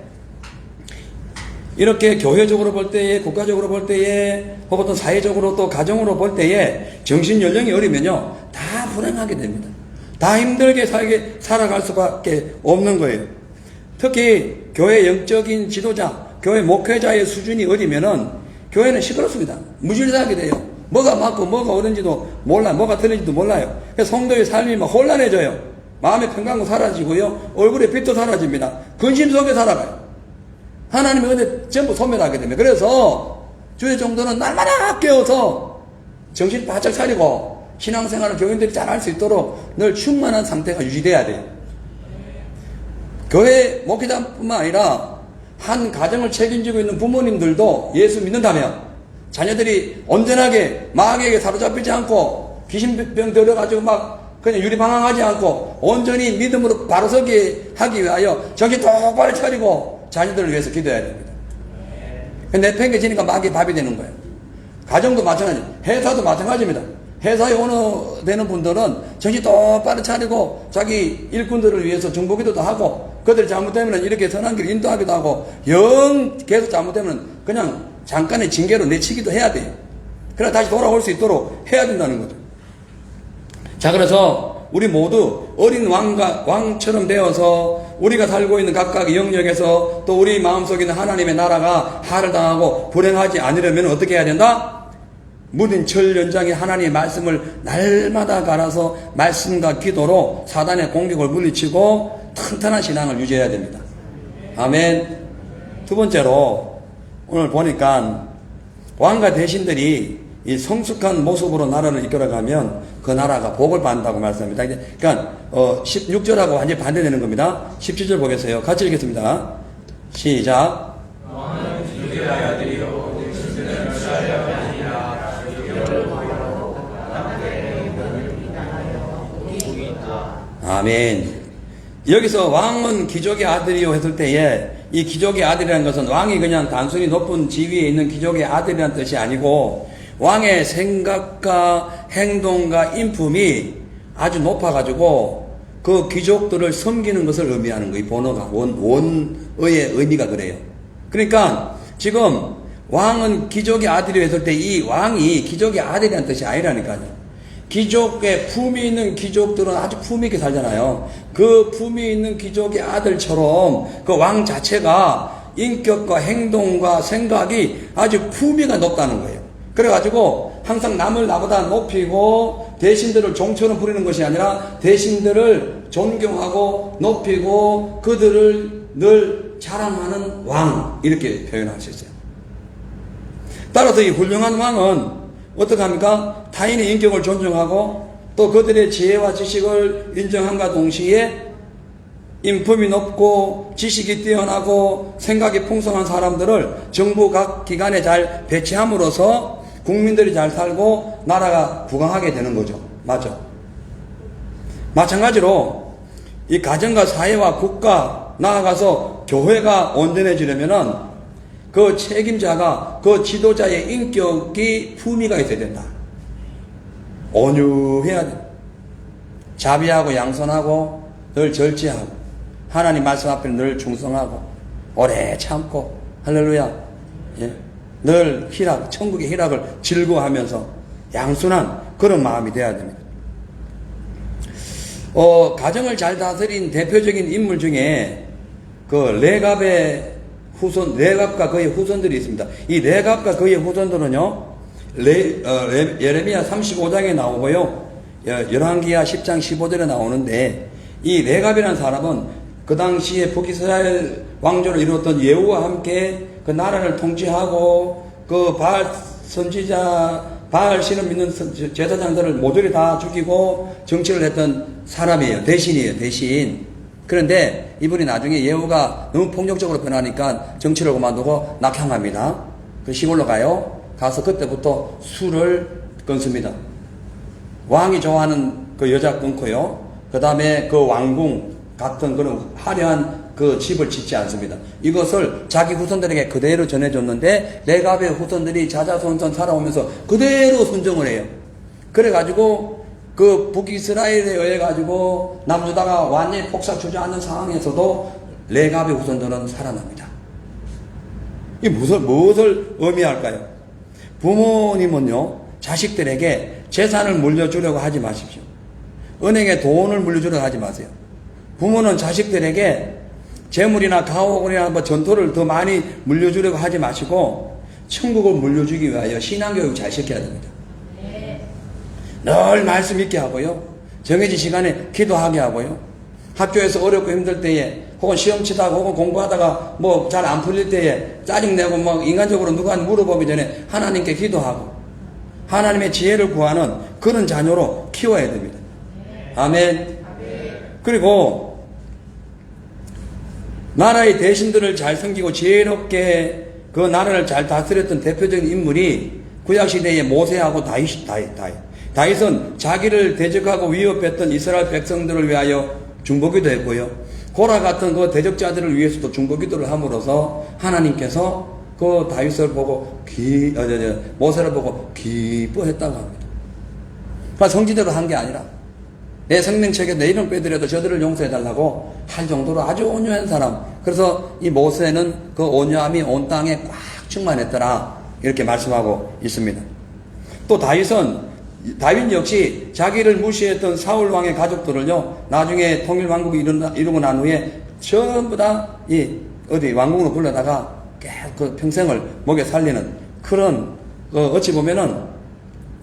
이렇게 교회적으로 볼 때에, 국가적으로 볼 때에, 혹은 사회적으로 또 가정으로 볼 때에 정신연령이 어리면요, 다 불행하게 됩니다. 다 힘들게 살아갈 수밖에 없는 거예요. 특히 교회 영적인 지도자, 교회 목회자의 수준이 어리면은 교회는 시끄럽습니다. 무질서하게 돼요. 뭐가 맞고 뭐가 옳은지도 몰라요. 뭐가 틀린지도 몰라요. 그래서 성도의 삶이 막 혼란해져요. 마음의 평강도 사라지고요. 얼굴에 빛도 사라집니다. 근심 속에 살아가요. 하나님의 은혜 전부 소멸하게 됩니다. 그래서 주일 정도는 날마다 깨어서 정신 바짝 차리고 신앙생활을 교인들이 잘 할 수 있도록 늘 충만한 상태가 유지돼야 돼요. 교회 목회자뿐만 아니라 한 가정을 책임지고 있는 부모님들도 예수 믿는다면 자녀들이 온전하게 마귀에게 사로잡히지 않고 귀신병 들어가지고 막 그냥 유리방황하지 않고 온전히 믿음으로 바로서게 하기 위하여 정신 똑바로 차리고 자녀들을 위해서 기도해야 됩니다. 내팽개치니까 마귀 밥이 되는 거예요. 가정도 마찬가지, 회사도 마찬가지입니다. 회사에 되는 분들은 정신 똑바로 차리고 자기 일꾼들을 위해서 중보기도도 하고 그들이 잘못되면 이렇게 선한 길 인도하기도 하고 영 계속 잘못되면 그냥 잠깐의 징계로 내치기도 해야 돼요. 그래 다시 돌아올 수 있도록 해야 된다는 거죠. 자, 그래서 우리 모두 어린 왕처럼 되어서 우리가 살고 있는 각각의 영역에서 또 우리 마음속에 있는 하나님의 나라가 하를 당하고 불행하지 않으려면 어떻게 해야 된다? 무딘 철 연장에 하나님의 말씀을 날마다 갈아서 말씀과 기도로 사단의 공격을 물리치고 튼튼한 신앙을 유지해야 됩니다. 아멘. 두 번째로 오늘 보니까 왕과 대신들이 이 성숙한 모습으로 나라를 이끌어가면 그 나라가 복을 받는다고 말씀합니다. 그러니까 16절하고 완전히 반대되는 겁니다. 17절 보겠어요. 같이 읽겠습니다. 시작. 왕은 유대의 아들이요 대신들은 이스라엘이 아니라 아멘. 여기서 왕은 귀족의 아들이요 했을 때에 이 귀족의 아들이라는 것은 왕이 그냥 단순히 높은 지위에 있는 귀족의 아들이라는 뜻이 아니고 왕의 생각과 행동과 인품이 아주 높아가지고 그 귀족들을 섬기는 것을 의미하는 거예요. 이 번호가 원어의 의미가 그래요. 그러니까 지금 왕은 귀족의 아들이 했을 때 이 왕이 귀족의 아들이라는 뜻이 아니라니까요. 귀족의 품이 있는 귀족들은 아주 품위 있게 살잖아요. 그 품이 있는 귀족의 아들처럼 그 왕 자체가 인격과 행동과 생각이 아주 품위가 높다는 거예요. 그래가지고 항상 남을 나보다 높이고 대신들을 종처럼 부리는 것이 아니라 대신들을 존경하고 높이고 그들을 늘 자랑하는 왕, 이렇게 표현할 수 있어요. 따라서 이 훌륭한 왕은 어떻게 합니까? 타인의 인격을 존중하고 또 그들의 지혜와 지식을 인정함과 동시에 인품이 높고 지식이 뛰어나고 생각이 풍성한 사람들을 정부 각 기관에 잘 배치함으로써 국민들이 잘 살고 나라가 부강하게 되는 거죠. 맞죠? 마찬가지로 이 가정과 사회와 국가 나아가서 교회가 온전해지려면은 그 책임자가 그 지도자의 인격이 품위가 있어야 된다. 온유해야 돼. 자비하고 양선하고 늘 절제하고 하나님 말씀 앞에 늘 충성하고 오래 참고 할렐루야. 예. 늘 희락, 천국의 희락을 즐거워하면서 양순한 그런 마음이 돼야 됩니다. 가정을 잘 다스린 대표적인 인물 중에 그 레갑의 후손, 레갑과 그의 후손들이 있습니다. 이 레갑과 그의 후손들은요, 예레미야 35장에 나오고요, 열왕기하 10장 15절에 나오는데, 이 레갑이라는 사람은 그 당시에 북이스라엘 왕조를 이루었던 예후와 함께 그 나라를 통치하고 그 바알 선지자, 바알 신을 믿는 제사장들을 모조리 다 죽이고 정치를 했던 사람이에요. 대신이에요. 대신. 그런데 이분이 나중에 예후가 너무 폭력적으로 변하니까 정치를 그만두고 낙향합니다. 그 시골로 가요. 가서 그때부터 술을 끊습니다. 왕이 좋아하는 그 여자 끊고요. 그 다음에 그 왕궁 같은 그런 화려한 그 집을 짓지 않습니다. 이것을 자기 후손들에게 그대로 전해줬는데 레갑의 후손들이 자자손손 살아오면서 그대로 순종을 해요. 그래가지고 그 북이스라엘에 의해 가지고 남유다가 완전히 폭삭 주저앉는 상황에서도 레갑의 후손들은 살아납니다. 이 무엇을 의미할까요? 부모님은요, 자식들에게 재산을 물려주려고 하지 마십시오. 은행에 돈을 물려주려고 하지 마세요. 부모는 자식들에게 재물이나 가옥이나 뭐 전토를 더 많이 물려주려고 하지 마시고 천국을 물려주기 위하여 신앙교육 잘 시켜야 됩니다. 늘 말씀 있게 하고요. 정해진 시간에 기도하게 하고요. 학교에서 어렵고 힘들 때에 혹은 시험 치다가 혹은 공부하다가 뭐 잘 안 풀릴 때에 짜증내고 막 인간적으로 누가 물어보기 전에 하나님께 기도하고 하나님의 지혜를 구하는 그런 자녀로 키워야 됩니다. 아멘. 그리고 나라의 대신들을 잘 섬기고 지혜롭게 그 나라를 잘 다스렸던 대표적인 인물이 구약시대의 모세하고 다윗은 자기를 대적하고 위협했던 이스라엘 백성들을 위하여 중보기도 했고요. 고라 같은 그 대적자들을 위해서도 중보기도를 함으로써 하나님께서 그 다윗을 보고 모세를 보고 기뻐했다고 합니다. 그러니까 성지대로 한 게 아니라 내 생명책에 내 이름 빼더라도 저들을 용서해달라고 할 정도로 아주 온유한 사람. 그래서 이 모세는 그 온유함이 온 땅에 꽉 충만했더라 이렇게 말씀하고 있습니다. 또 다윗 역시 자기를 무시했던 사울 왕의 가족들을요 나중에 통일 왕국이 이루고 난 후에 전부 다 왕궁으로 불러다가 그 평생을 목에 살리는 그런 어찌 보면은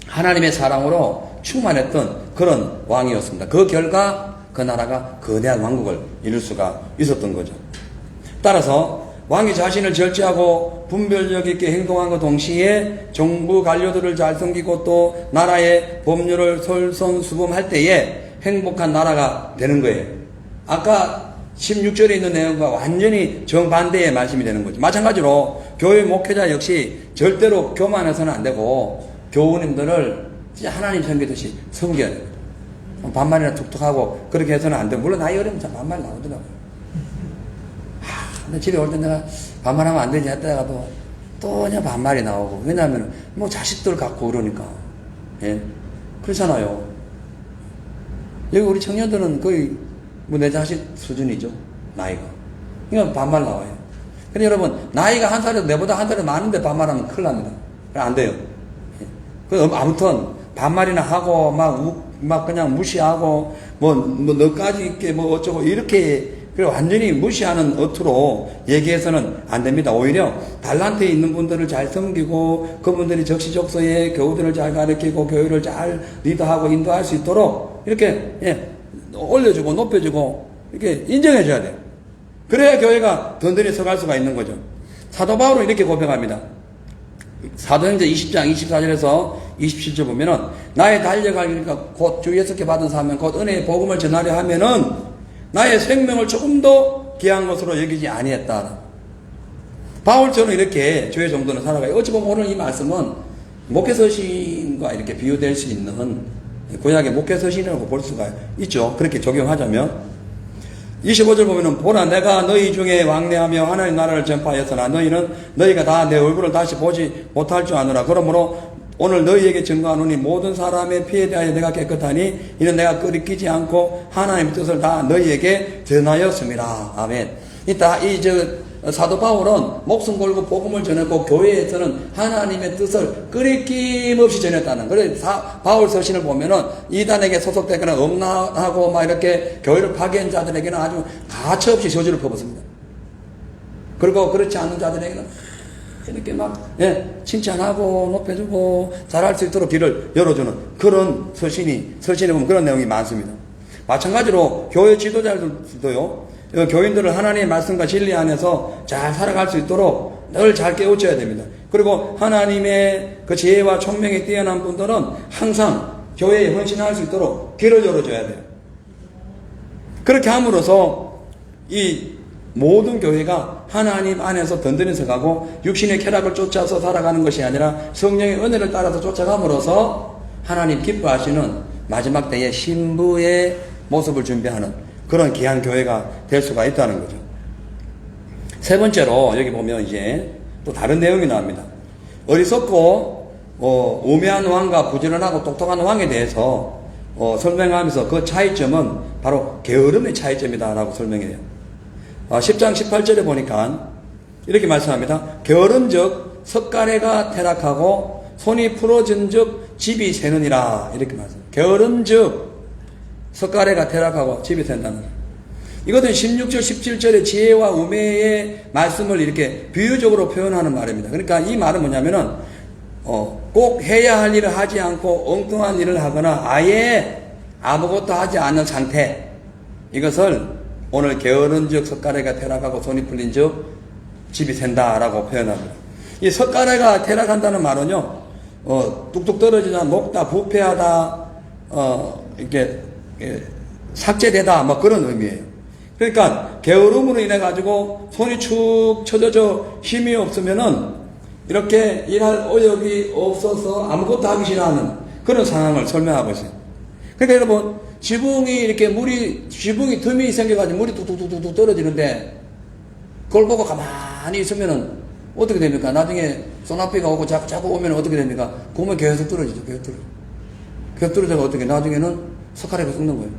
하나님의 사랑으로 충만했던 그런 왕이었습니다. 그 결과 그 나라가 거대한 왕국을 이룰 수가 있었던 거죠. 따라서 왕이 자신을 절제하고 분별력 있게 행동한과 동시에 정부 관료들을 잘 섬기고 또 나라의 법률을 솔선수범할 때에 행복한 나라가 되는 거예요. 아까 16절에 있는 내용과 완전히 정반대의 말씀이 되는 거죠. 마찬가지로 교회 목회자 역시 절대로 교만해서는 안 되고 교우님들을 진짜 하나님 섬기듯이 섬겨야 돼요. 반말이나 툭툭하고 그렇게 해서는 안 돼요. 물론 나이 어리면 반말 나오더라고요. 근데 집에 올 때 내가 반말하면 안 되지 했다가도 또 그냥 반말이 나오고. 왜냐하면 뭐 자식들 갖고 그러니까. 예. 그렇잖아요. 여기 우리 청년들은 거의 뭐 내 자식 수준이죠. 나이가. 그러니까 반말 나와요. 근데 여러분, 나이가 한 살이라도 내보다 한 살이 많은데 반말하면 큰일 납니다. 안 돼요. 예. 아무튼 반말이나 하고 막 그냥 무시하고 뭐 너까지 있게 뭐 어쩌고 이렇게 완전히 무시하는 어투로 얘기해서는 안 됩니다. 오히려 달란트에 있는 분들을 잘 섬기고 그분들이 적시적소에 교우들을 잘 가르치고 교회를 잘 리더하고 인도할 수 있도록 이렇게 올려주고 높여주고 이렇게 인정해줘야 돼요. 그래야 교회가 든든히 서갈 수가 있는 거죠. 사도 바울은 이렇게 고백합니다. 사도행전 20장 24절에서 27절 보면은 나의 달려갈 길이니까 곧 주 예수께 받은 사명 곧 은혜의 복음을 전하려 하면은 나의 생명을 조금 더 귀한 것으로 여기지 아니했다. 바울처럼 이렇게 주의 정도는 살아가요. 어찌 보면 오늘 이 말씀은 목회서신과 이렇게 비유될 수 있는 구약의 목회서신이라고 볼 수가 있죠. 그렇게 적용하자면 25절 보면은 보라 내가 너희 중에 왕래하며 하나님 나라를 전파하였으나 너희가 다 내 얼굴을 다시 보지 못할 줄 아노라. 그러므로 오늘 너희에게 증거하노니 모든 사람의 피에 대하여 내가 깨끗하니 이는 내가 끓이키지 않고 하나님의 뜻을 다 너희에게 전하였습니다. 아멘. 사도 바울은 목숨 걸고 복음을 전했고 교회에서는 하나님의 뜻을 끓이낌 없이 전했다는. 그래서 바울 서신을 보면은 이단에게 소속되거나 음란하고 막 이렇게 교회를 파괴한 자들에게는 아주 가차없이 저주를 퍼붓습니다. 그리고 그렇지 않은 자들에게는 이렇게 칭찬하고 높여주고 잘할 수 있도록 길을 열어주는 그런 서신에 보면 그런 내용이 많습니다. 마찬가지로 교회 지도자들도요, 교인들을 하나님의 말씀과 진리 안에서 잘 살아갈 수 있도록 늘 잘 깨우쳐야 됩니다. 그리고 하나님의 그 지혜와 총명이 뛰어난 분들은 항상 교회에 헌신할 수 있도록 길을 열어줘야 돼요. 그렇게 함으로써 이 모든 교회가 하나님 안에서 든든히 서가고 육신의 쾌락을 쫓아서 살아가는 것이 아니라 성령의 은혜를 따라서 쫓아감으로써 하나님 기뻐하시는 마지막 때의 신부의 모습을 준비하는 그런 귀한 교회가 될 수가 있다는 거죠. 세 번째로 여기 보면 이제 또 다른 내용이 나옵니다. 어리석고 우매한 왕과 부지런하고 똑똑한 왕에 대해서 설명하면서 그 차이점은 바로 게으름의 차이점이다라고 설명해요. 10장 18절에 보니까 이렇게 말씀합니다. 게으름즉 석가래가 퇴락하고 손이 풀어진즉 집이 새느니라 이렇게 말씀합니다. 게으름즉 석가래가 퇴락하고 집이 샌다는 이것은 16절 17절의 지혜와 우매의 말씀을 이렇게 비유적으로 표현하는 말입니다. 그러니까 이 말은 뭐냐면은 꼭 해야 할 일을 하지 않고 엉뚱한 일을 하거나 아예 아무것도 하지 않는 상태, 이것을 오늘 게으른 즉 석가래가 퇴락하고 손이 풀린 즉 집이 샌다라고 표현합니다. 이 석가래가 퇴락한다는 말은요, 뚝뚝 떨어지다, 녹다, 부패하다, 이렇게 삭제되다, 뭐 그런 의미예요. 그러니까 게으름으로 인해 가지고 손이 축 처져져 힘이 없으면은 이렇게 일할 의욕이 없어서 아무것도 하기 싫어하는 그런 상황을 설명하고 있어요. 그러니까 여러분, 지붕이 틈이 생겨가지고 물이 뚝뚝뚝뚝 떨어지는데 그걸 보고 가만히 있으면은 어떻게 됩니까? 나중에 소나비가 오고 자꾸 오면 어떻게 됩니까? 그러면 계속 떨어지죠. 계속 떨어져서 어떻게 나중에는 석가래가 썩는 거예요.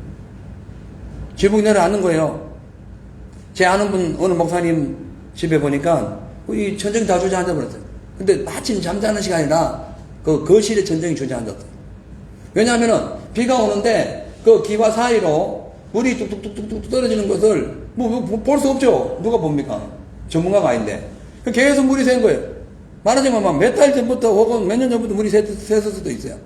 지붕이 내려앉는 거예요. 제 아는 분 어느 목사님 집에 보니까 이 천정이 다 주저앉아 버렸어요. 근데 마침 잠자는 시간이라 그 거실에 천정이 주저앉았어요. 왜냐하면은 비가 오는데 그 기와 사이로 물이 뚝뚝뚝뚝 떨어지는 것을 볼 수 없죠. 누가 봅니까? 전문가가 아닌데. 계속 물이 샌 거예요. 말하자면 몇 달 전부터 혹은 몇 년 전부터 물이 샜을 수도 있어요.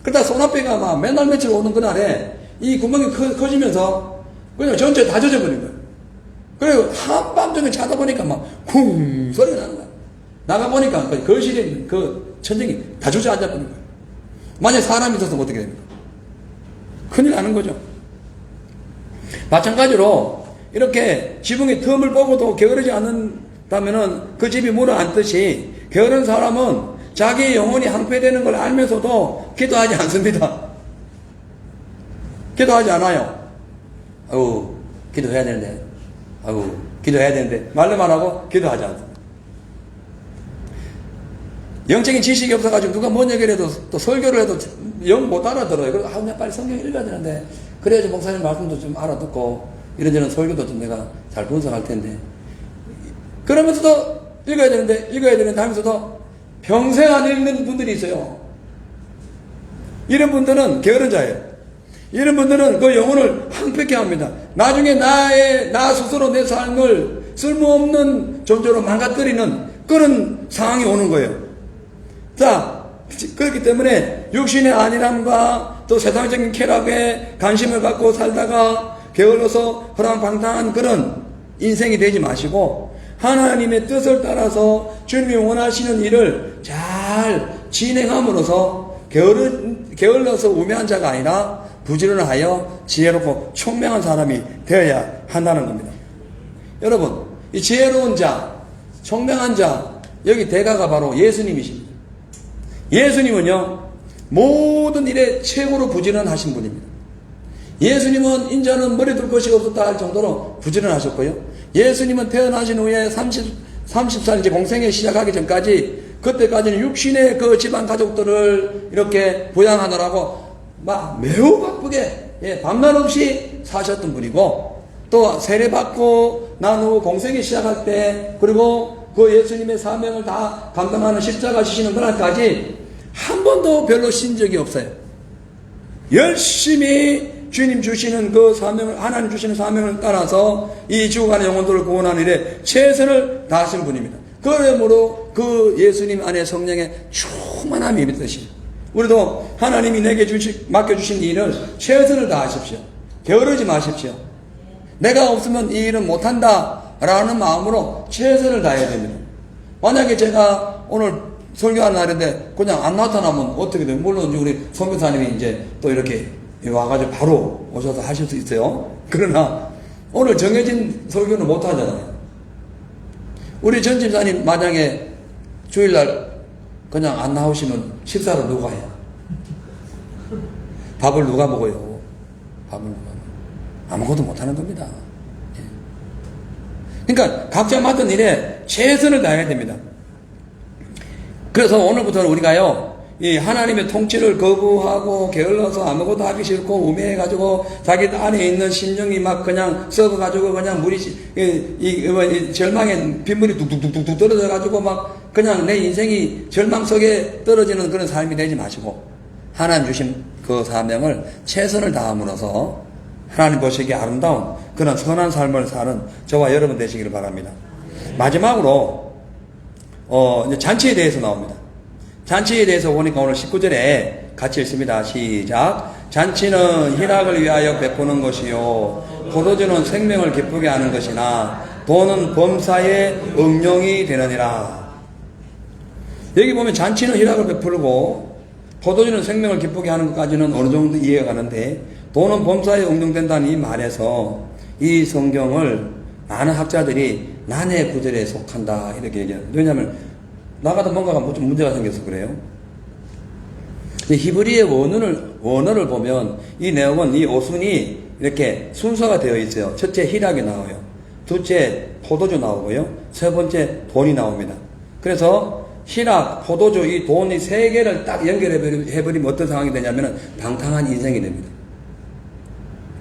그러다 소나비가 막 맨날 며칠 오는 그날에 이 구멍이 커지면서 그냥 전체 다 젖어버린 거예요. 그리고 한밤중에 자다 보니까 막 쿵 소리가 나는 거야. 나가보니까 그 거실에 있는 그 천정이 다 주저앉아버린 거예요. 만약에 사람이 있었으면 어떻게 됩니까? 큰일 나는 거죠. 마찬가지로 이렇게 지붕의 틈을 보고도 게으르지 않는다면은 그 집이 물을 앉듯이 게으른 사람은 자기의 영혼이 항폐되는 걸 알면서도 기도하지 않습니다. 기도하지 않아요. 아우, 기도해야 되는데. 아우, 기도해야 되는데. 말로만 하고 기도하지 않습니다. 영적인 지식이 없어가지고 누가 뭔 얘기를 해도 또 설교를 해도 영 못 알아들어요. 그래서 내가 빨리 성경 읽어야 되는데 그래야지 목사님 말씀도 좀 알아듣고 이런저런 설교도 좀 내가 잘 분석할 텐데 그러면서도 읽어야 되는데 하면서도 평생 안 읽는 분들이 있어요. 이런 분들은 게으른 자예요. 이런 분들은 그 영혼을 황폐케 합니다. 나중에 나 스스로 내 삶을 쓸모없는 존재로 망가뜨리는 그런 상황이 오는 거예요. 자, 그렇기 때문에 육신의 안일함과 또 세상적인 쾌락에 관심을 갖고 살다가 게을러서 허랑방탕한 그런 인생이 되지 마시고 하나님의 뜻을 따라서 주님이 원하시는 일을 잘 진행함으로써 게을러서 우매한 자가 아니라 부지런하여 지혜롭고 총명한 사람이 되어야 한다는 겁니다. 여러분, 이 지혜로운 자, 총명한 자, 여기 대가가 바로 예수님이십니다. 예수님은요, 모든 일에 최고로 부지런하신 분입니다. 예수님은 인자는 머리 둘 것이 없었다 할 정도로 부지런하셨고요. 예수님은 태어나신 후에 30살 이제 공생에 시작하기 전까지 그때까지는 육신의 그 집안 가족들을 이렇게 부양하느라고 막 매우 바쁘게 밤낮 없이 사셨던 분이고 또 세례받고 난 후 공생에 시작할 때 그리고 그 예수님의 사명을 다 감당하는 십자가 지시는 그날까지 한 번도 별로 쉰 적이 없어요. 열심히 주님 주시는 그 사명을, 하나님 주시는 사명을 따라서 이 죽어가는 영혼들을 구원하는 일에 최선을 다하신 분입니다. 그러므로 그 예수님 안에 성령의 충만함이 믿으시죠. 우리도 하나님이 내게 맡겨주신 일을 최선을 다하십시오. 게으르지 마십시오. 내가 없으면 이 일은 못한다 라는 마음으로 최선을 다해야 됩니다. 만약에 제가 오늘 설교하는 날인데 그냥 안 나타나면 어떻게 돼요? 물론 우리 선교사님이 이제 또 이렇게 와가지고 바로 오셔서 하실 수 있어요. 그러나 오늘 정해진 설교는 못 하잖아요. 우리 전 집사님 만약에 주일날 그냥 안 나오시면 식사를 누가 해요? 밥을 누가 먹어요? 밥을 누가 먹어요? 아무것도 못하는 겁니다. 그러니까 각자 맡은 일에 최선을 다해야 됩니다. 그래서 오늘부터는 우리가요, 이 하나님의 통치를 거부하고 게을러서 아무것도 하기 싫고 우매해가지고 자기 안에 있는 심령이 막 그냥 썩어가지고 그냥 물이 이 절망에 빗물이 뚝뚝뚝뚝 떨어져가지고 막 그냥 내 인생이 절망 속에 떨어지는 그런 삶이 되지 마시고 하나님 주신 그 사명을 최선을 다함으로써 하나님 보시기에 아름다운 그런 선한 삶을 사는 저와 여러분 되시기를 바랍니다. 마지막으로 이제 잔치에 대해서 나옵니다. 잔치에 대해서 보니까 오늘 19절에 같이 읽습니다. 시작. 잔치는 희락을 위하여 베푸는 것이요 포도주는 생명을 기쁘게 하는 것이나 돈은 범사의 응용이 되느니라. 여기 보면 잔치는 희락을 베풀고 포도주는 생명을 기쁘게 하는 것까지는 어느 정도 이해가 가는데, 돈은 범사에 응용된다는 이 말에서 이 성경을 많은 학자들이 난해 구절에 속한다 이렇게 얘기합니다. 왜냐하면 나가다 뭔가가 좀 문제가 생겨서 그래요. 히브리의 원어를 보면 이 내용은, 이 어순이 이렇게 순서가 되어 있어요. 첫째 희락이 나와요. 둘째 포도주 나오고요. 세 번째 돈이 나옵니다. 그래서 희락, 포도주, 이 돈이 세 개를 딱 연결해버리면 어떤 상황이 되냐면 방탕한 인생이 됩니다.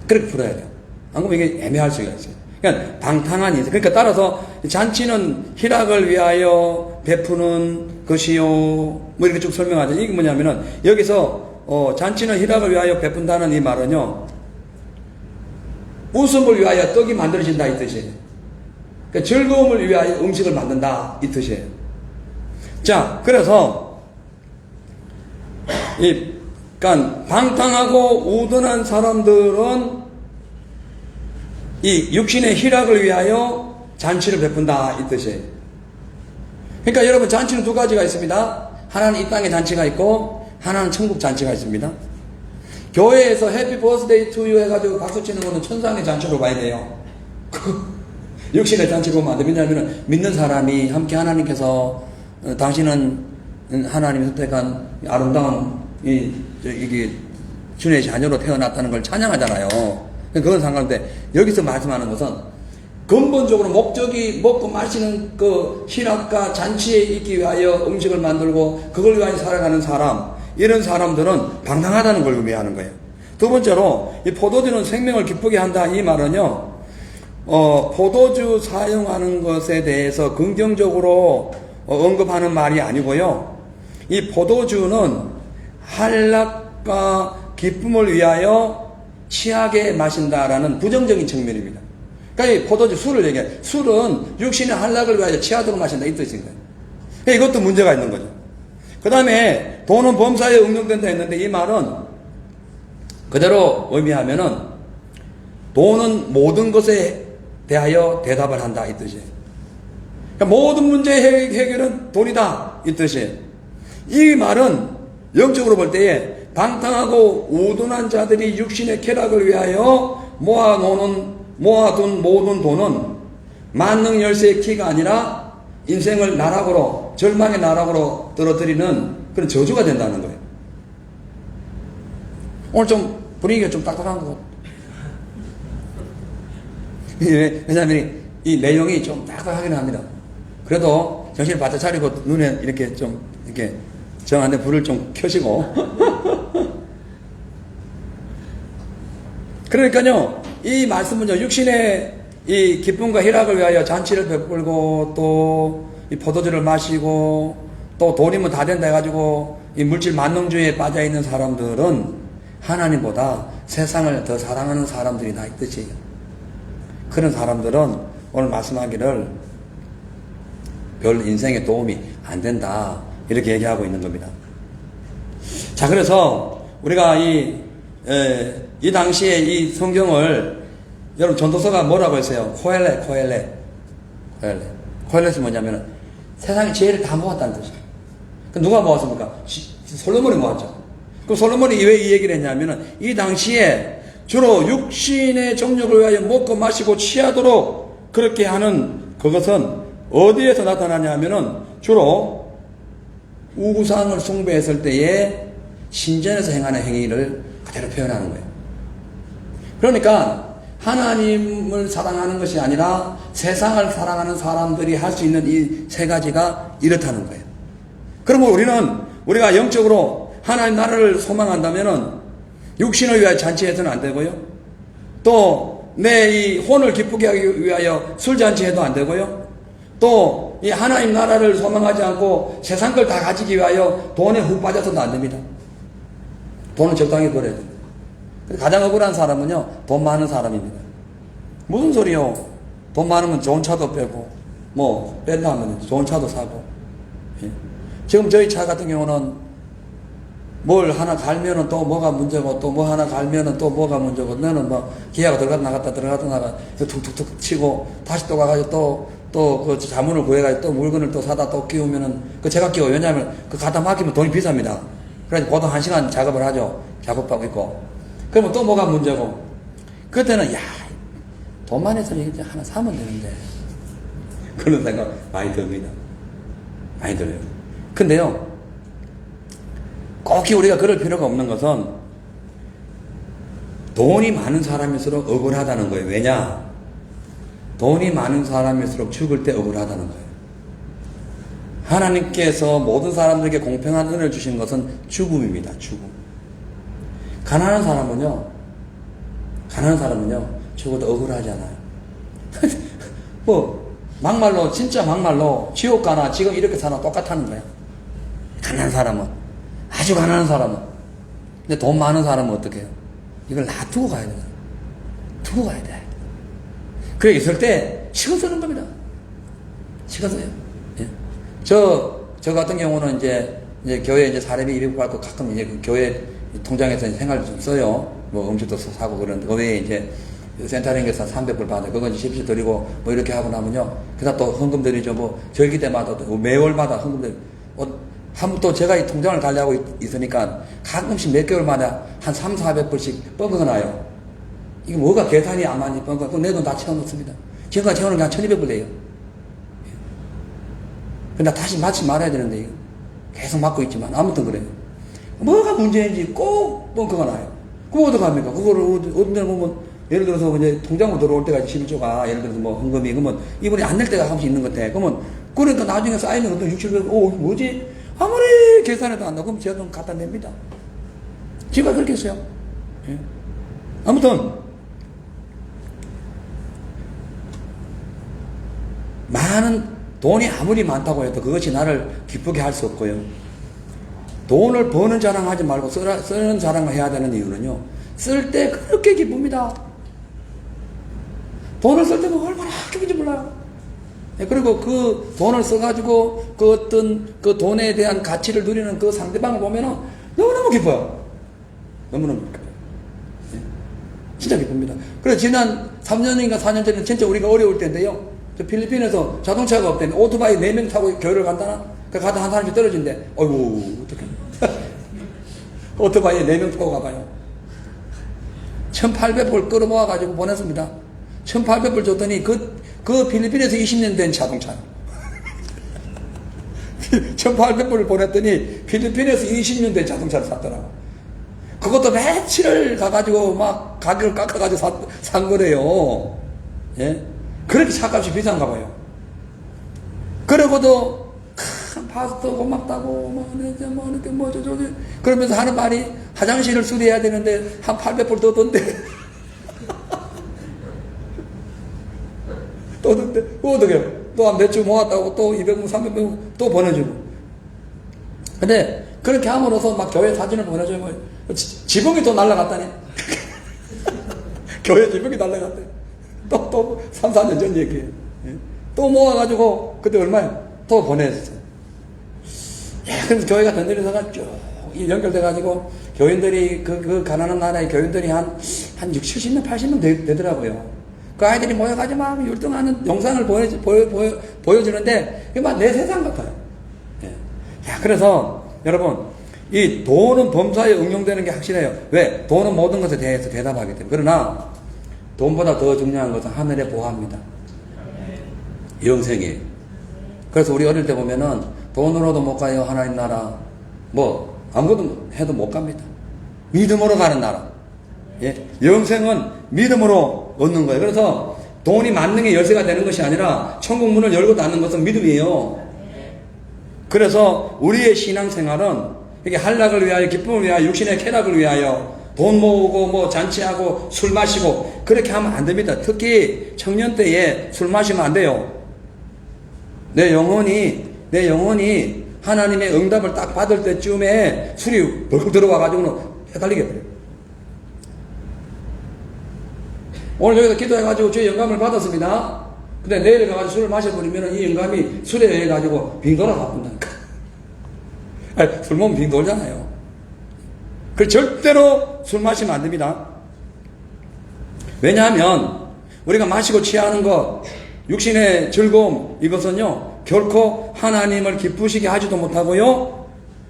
그렇게 풀어야 돼요. 안 그러면 이게 애매할 수가 있어요. 그러니까 방탕한 인생. 그러니까 따라서 잔치는 희락을 위하여 베푸는 것이요. 뭐 이렇게 쭉 설명하죠. 이게 뭐냐면은 여기서 잔치는 희락을 위하여 베푼다는 이 말은요, 웃음을 위하여 떡이 만들어진다 이 뜻이에요. 그러니까 즐거움을 위하여 음식을 만든다 이 뜻이에요. 자, 그래서 그러니까 방탕하고 우둔한 사람들은 이 육신의 희락을 위하여 잔치를 베푼다 이 뜻이에요. 그러니까 여러분, 잔치는 두 가지가 있습니다. 하나는 이 땅의 잔치가 있고 하나는 천국 잔치가 있습니다. 교회에서 해피 버스데이 투 유 해가지고 박수 치는 거는 천상의 잔치로 봐야 돼요. 육신의 잔치로 보면 안 됩니다. 왜냐하면 믿는 사람이 함께 하나님께서 당신은 하나님이 선택한 아름다운 이게 주님의 자녀로 태어났다는 걸 찬양하잖아요. 그건 상관없는데, 여기서 말씀하는 것은 근본적으로 목적이 먹고 마시는 그 희락과 잔치에 있기 위하여 음식을 만들고 그걸 위하여 살아가는 사람, 이런 사람들은 방탕하다는 걸 의미하는 거예요. 두 번째로 이 포도주는 생명을 기쁘게 한다 이 말은요, 포도주 사용하는 것에 대해서 긍정적으로 언급하는 말이 아니고요, 이 포도주는 한락과 기쁨을 위하여 취하게 마신다라는 부정적인 측면입니다. 그러니까 이 포도주, 술을 얘기해요. 술은 육신의 한락을 위하여 취하도록 마신다 이 뜻인 거예요. 그러니까 이것도 문제가 있는 거죠. 그 다음에 돈은 범사에 응용된다 했는데, 이 말은 그대로 의미하면은 돈은 모든 것에 대하여 대답을 한다 이 뜻이에요. 그러니까 모든 문제의 해결은 돈이다 이 뜻이에요. 이 말은 영적으로 볼 때에 방탕하고 우둔한 자들이 육신의 쾌락을 위하여 모아둔 모든 돈은 만능 열쇠의 키가 아니라 인생을 나락으로, 절망의 나락으로 떨어뜨리는 그런 저주가 된다는 거예요. 오늘 좀 분위기가 좀 딱딱한 것 같아요. 왜냐하면 이 내용이 좀 딱딱하긴 합니다. 그래도 정신을 바짝 차리고 눈에 이렇게 좀 이렇게 정한데 불을 좀 켜시고 그러니까요, 이 말씀은요, 육신의 이 기쁨과 희락을 위하여 잔치를 베풀고 또 이 포도주를 마시고 또 돈이면 다 된다 해가지고 이 물질 만능주의에 빠져 있는 사람들은 하나님보다 세상을 더 사랑하는 사람들이다 이 뜻이에요. 그런 사람들은 오늘 말씀하기를 별 인생에 도움이 안 된다 이렇게 얘기하고 있는 겁니다. 자, 그래서 우리가 이 당시에 이 성경을, 여러분 전도서가 뭐라고 했어요? 코엘렛이 뭐냐면은 세상의 지혜를 다 모았다는 뜻이에요. 누가 모았습니까? 솔로몬이 모았죠. 그럼 솔로몬이 왜 이 얘기를 했냐면은 이 당시에 주로 육신의 정욕을 위하여 먹고 마시고 취하도록 그렇게 하는 그것은 어디에서 나타나냐면은 주로 우상을 숭배했을 때에 신전에서 행하는 행위를 그대로 표현하는 거예요. 그러니까 하나님을 사랑하는 것이 아니라 세상을 사랑하는 사람들이 할 수 있는 이 세 가지가 이렇다는 거예요. 그러면 우리가 영적으로 하나님 나라를 소망한다면은 육신을 위하여 잔치해서는 안 되고요. 또 내 이 혼을 기쁘게 하기 위하여 술잔치해도 안 되고요. 또 이 하나님 나라를 소망하지 않고 세상 걸 다 가지기 위하여 돈에 훅 빠져서도 안 됩니다. 돈은 적당히 벌어야 됩니다. 가장 억울한 사람은요, 돈 많은 사람입니다. 무슨 소리요? 돈 많으면 좋은 차도 빼고, 뭐, 뺀다 하면 좋은 차도 사고. 예. 지금 저희 차 같은 경우는 뭘 하나 갈면은 또 뭐가 문제고 또 뭐 하나 갈면은 또 뭐가 문제고 너는 뭐 기아가 들어갔다 나갔다 들어갔다 나갔다 툭툭툭 치고 다시 또 가가지고 또 그 자문을 구해가지고 또 물건을 또 사다 또 끼우면은 그 제가 끼워. 왜냐하면 그 갖다 맡기면 돈이 비쌉니다. 그래서 보통 1시간 작업을 하죠. 작업하고 있고. 그러면 또 뭐가 문제고. 그때는 야 돈만 있으면 이제 하나 사면 되는데 그런 생각 많이 듭니다. 많이 들어요. 근데요 꼭 우리가 그럴 필요가 없는 것은 돈이 많은 사람일수록 억울하다는 거예요. 왜냐? 돈이 많은 사람일수록 죽을 때 억울하다는 거예요. 하나님께서 모든 사람들에게 공평한 은혜를 주신 것은 죽음입니다. 죽음. 가난한 사람은요 죽어도 억울하잖아요. 뭐 막말로 진짜 막말로 지옥 가나 지금 이렇게 사나 똑같다는 거예요. 가난한 사람은, 아주 가난한 사람은. 근데 돈 많은 사람은 어떻게 해요? 이걸 놔두고 가야 돼요. 두고 가야 돼. 그래 있을 때 시간 쓰는 겁니다. 시간 써요. 예. 저 같은 경우는 이제 교회 이제 사례비 200 받고 가끔 이제 그 교회 통장에서 생활 좀 써요. 뭐 음식도 사고 그러는데 그 외에 이제 센터링에서 300불 받아요. 그건 이제 십시 드리고 뭐 이렇게 하고 나면요. 그다음 또 헌금 드리죠. 뭐 절기 때마다 또 매월마다 헌금 드리고. 또 제가 이 통장을 관리하고 있으니까 가끔씩 몇 개월마다 한 300~400불씩 뻥긋 나요. 이게 뭐가 계산이 안 맞니 뻥긋. 내 돈 다 채워놓습니다. 지금까지 채워놓은 게 한 1200불 돼요. 근데 다시 맞지 말아야 되는데 계속 맞고 있지만 아무튼 그래요. 뭐가 문제인지 꼭 뻥긋가 나요. 그거 어떡합니까? 그거를 어떤 데는 보면 예를 들어서 이제 통장으로 들어올 때가 11조가 예를 들어서 뭐 헌금이 그러면 이분이 안 낼 때가 한 번씩 있는 것 같아. 그러면 그러니까 나중에 쌓이는 것도 600~700 뭐지? 아무리 계산해도 안 나고 그럼 제가 좀 갖다 냅니다. 제가 그렇게 했어요. 예. 아무튼 많은 돈이 아무리 많다고 해도 그것이 나를 기쁘게 할 수 없고요. 돈을 버는 자랑하지 말고 쓰는 자랑을 해야 되는 이유는요. 쓸 때 그렇게 기쁩니다. 돈을 쓸 때는 얼마나 기쁜지 몰라요. 그리고 그 돈을 써가지고 그 어떤 그 돈에 대한 가치를 누리는 그 상대방을 보면은 너무너무 기뻐요. 너무너무 기뻐요. 진짜 기쁩니다. 그래서 지난 3년인가 4년 전에는 진짜 우리가 어려울 때인데요. 저 필리핀에서 자동차가 없대는데 오토바이 4명 타고 교회를 간다나? 그 가다 한 사람이 떨어진대. 어이구, 어떡해. 오토바이에 4명 타고 가봐요. 1800불 끌어모아가지고 보냈습니다. 1800불 줬더니 그 필리핀에서 20년 된 자동차. 1800불을 보냈더니 필리핀에서 20년 된 자동차를 샀더라고. 그것도 며칠을 가가지고 막 가격을 깎아가지고 산 거래요. 예? 그렇게 차값이 비싼가 봐요. 그러고도 파스타 고맙다고 그러면서 하는 말이 화장실을 수리해야 되는데 한 800불 더 던데. 또 던데. 어떻게 해요? 또 한 몇 주 모았다고 또 200불 300불 또 보내주고. 근데 그렇게 함으로써 막 교회 사진을 보내주고 지붕이 또 날라갔다네. 교회 지붕이 날라갔대. 또 3, 4년 전 얘기예요. 또 모아가지고 그때 얼마야? 또 보내줬어요. 그래서 교회가 던져져서 쭉 연결돼가지고 교인들이 그 가난한 나라의 교인들이 한 60, 70명, 80명 되더라고요. 그 아이들이 모여가지고 막 율동하는 영상을 보여주는데 그게 막 내 세상 같아요. 그래서 여러분 이 돈은 범사에 응용되는 게 확실해요. 왜? 돈은 모든 것에 대해서 대답하기 때문에. 그러나 돈보다 더 중요한 것은 하늘의 보화입니다. 영생이에요. 그래서 우리 어릴 때 보면은 돈으로도 못 가요 하나님 나라. 뭐 아무것도 해도 못 갑니다. 믿음으로 가는 나라. 예? 영생은 믿음으로 얻는 거예요. 그래서 돈이 만능의 열쇠가 되는 것이 아니라 천국 문을 열고 닫는 것은 믿음이에요. 그래서 우리의 신앙생활은 이게 한락을 위하여, 기쁨을 위하여, 육신의 쾌락을 위하여 돈 모으고 뭐 잔치하고 술 마시고 그렇게 하면 안 됩니다. 특히 청년 때에 술 마시면 안 돼요. 내 영혼이 하나님의 응답을 딱 받을 때쯤에 술이 벌컥 들어와가지고는 헷갈리게 돼요. 오늘 여기서 기도해가지고 주의 영감을 받았습니다. 근데 내일 가가지고 술을 마셔버리면 이 영감이 술에 의해가지고 빙 돌아가본다니까. 술 먹으면 빙 돌잖아요. 그 절대로 술 마시면 안 됩니다. 왜냐하면 우리가 마시고 취하는 것, 육신의 즐거움, 이것은요 결코 하나님을 기쁘시게 하지도 못하고요,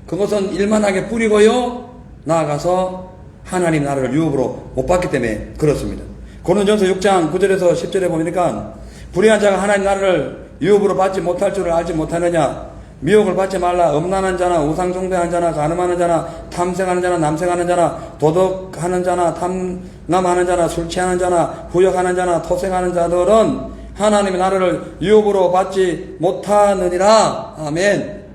그것은 일만하게 뿌리고요, 나아가서 하나님 나라를 유업으로 못 받기 때문에 그렇습니다. 고린도전서 6장 9절에서 10절에 보니까 불의한 자가 하나님 나라를 유업으로 받지 못할 줄을 알지 못하느냐, 미혹을 받지 말라. 음란한 자나 우상숭배하는 자나 간음하는 자나 탐색하는 자나 남색하는 자나 도덕하는 자나 탐남하는 자나 술 취하는 자나 부역하는 자나 토색하는 자들은 하나님의 나라를 유업으로 받지 못하느니라. 아멘.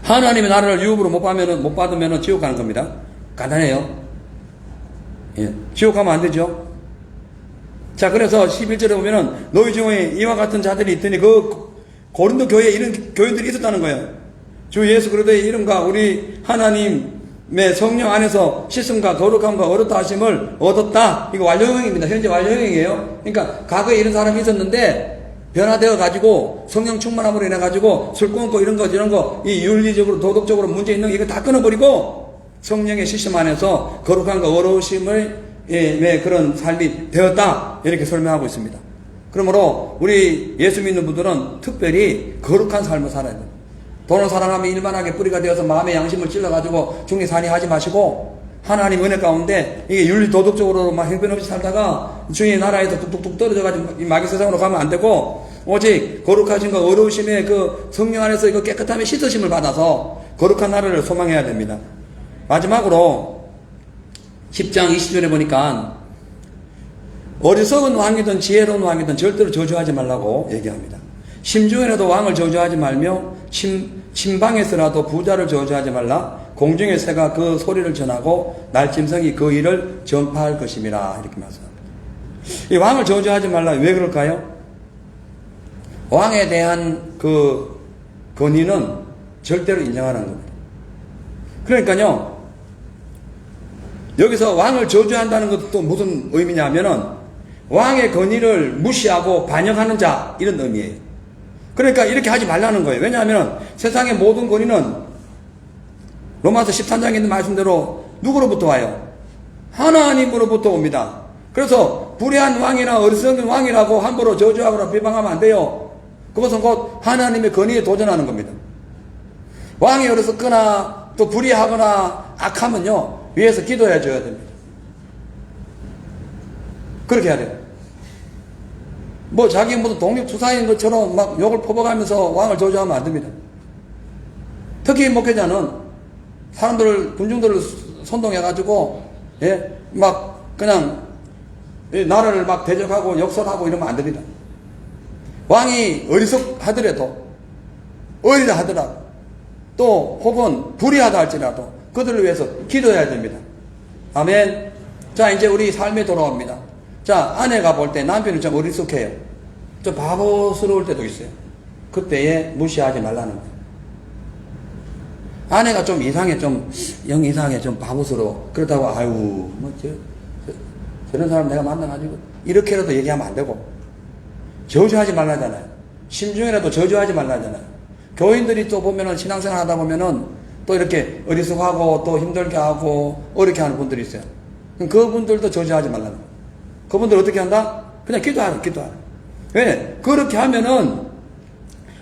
하나님의 나라를 유업으로 못 받으면 지옥 가는 겁니다. 간단해요. 예. 지옥 가면 안 되죠. 자, 그래서 11절에 보면은 너희 중에 이와 같은 자들이 있더니 그 고린도 교회에 이런 교인들이 있었다는 거예요. 주 예수 그리스도의 이름과 우리 하나님의 성령 안에서 씻음과 거룩함과 어렵다 하심을 얻었다. 이거 완료형입니다. 현재 완료형이에요. 그러니까 과거에 이런 사람이 있었는데 변화되어 가지고 성령 충만함으로 인해 가지고 술 끊고 이런 거 이 윤리적으로 도덕적으로 문제 있는 거 이거 다 끊어버리고 성령의 씻음 안에서 거룩함과 어려우심을 그런 삶이 되었다. 이렇게 설명하고 있습니다. 그러므로 우리 예수 믿는 분들은 특별히 거룩한 삶을 살아야 돼요. 돈을 사랑하며 일만하게 뿌리가 되어서 마음의 양심을 찔러가지고 중리산이 하지 마시고 하나님 은혜 가운데 이게 윤리 도덕적으로 막 형편없이 살다가 주의 나라에서 뚝뚝뚝 떨어져가지고 마귀 세상으로 가면 안 되고 오직 거룩하심과 어려우심의 그 성령 안에서 그 깨끗함의 씻으심을 받아서 거룩한 나라를 소망해야 됩니다. 마지막으로 10장 20절에 보니까 어리석은 왕이든 지혜로운 왕이든 절대로 저주하지 말라고 얘기합니다. 심중에라도 왕을 저주하지 말며 침방에서라도 부자를 저주하지 말라. 공중의 새가 그 소리를 전하고 날짐승이 그 일을 전파할 것임이라. 이렇게 말씀합니다. 이 왕을 저주하지 말라. 왜 그럴까요? 왕에 대한 그 권위는 절대로 인정하는 겁니다. 그러니까요, 여기서 왕을 저주한다는 것도 무슨 의미냐면은 왕의 권위를 무시하고 반역하는 자, 이런 의미예요. 그러니까 이렇게 하지 말라는 거예요. 왜냐하면 세상의 모든 권위는 로마서 13장에 있는 말씀대로 누구로부터 와요? 하나님으로부터 옵니다. 그래서 불의한 왕이나 어리석은 왕이라고 함부로 저주하거나 비방하면 안 돼요. 그것은 곧 하나님의 권위에 도전하는 겁니다. 왕이 어리석거나 또 불의하거나 악하면요, 위에서 기도해 줘야 됩니다. 그렇게 해야 돼요. 뭐 자기 무슨 독립투사인 것처럼 막 욕을 퍼버가면서 왕을 저주하면 안 됩니다. 특히 목회자는 사람들을, 군중들을 선동해가지고 막 그냥 나라를 막 대적하고 역설하고 이러면 안 됩니다. 왕이 어리석하더라도, 어리다 하더라도, 또 혹은 불의하다 할지라도 그들을 위해서 기도해야 됩니다. 아멘. 자, 이제 우리 삶에 돌아옵니다. 자, 아내가 볼 때 남편이 좀 어리석해요. 좀 바보스러울 때도 있어요. 그때에 무시하지 말라는 거예요. 아내가 좀 이상해, 영 이상해, 좀 바보스러워. 그렇다고 아유, 뭐 저런 사람 내가 만나가지고 이렇게라도 얘기하면 안 되고, 저주하지 말라잖아요. 심중이라도 저주하지 말라잖아요. 교인들이 또 보면은 신앙생활 하다 보면은 또 이렇게 어리석하고 또 힘들게 하고 어렵게 하는 분들이 있어요. 그럼 그분들도 저주하지 말라는 거예요. 그분들 어떻게 한다? 그냥 기도하라. 왜? 그렇게 하면은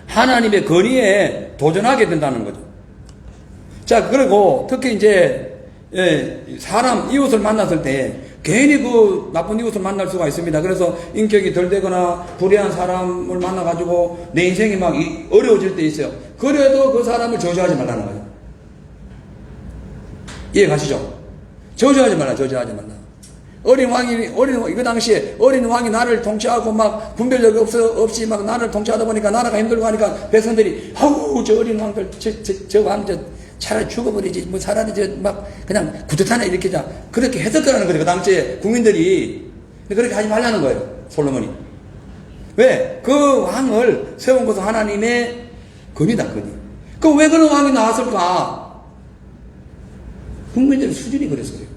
하나님의 권위에 도전하게 된다는 거죠. 자, 그리고 특히 이제 사람, 이웃을 만났을 때 괜히 그 나쁜 이웃을 만날 수가 있습니다. 그래서 인격이 덜 되거나 불의한 사람을 만나가지고 내 인생이 막 어려워질 때 있어요. 그래도 그 사람을 저주하지 말라는 거예요. 이해 가시죠? 저주하지 말라. 그 당시에 어린 왕이 나라를 통치하고 막 분별력 없이 막 나라를 통치하다 보니까 나라가 힘들고 하니까 백성들이, 아우, 저 어린 왕들, 저 왕, 차라리 죽어버리지, 뭐 차라리 막 그냥 구태타나 일으키자. 그렇게 했을 거라는 거죠. 그 당시에 국민들이. 그렇게 하지 말라는 거예요. 솔로몬이. 왜? 그 왕을 세운 것은 하나님의 권위다, 권위. 그럼 왜 그런 왕이 나왔을까? 국민들의 수준이 그랬어요.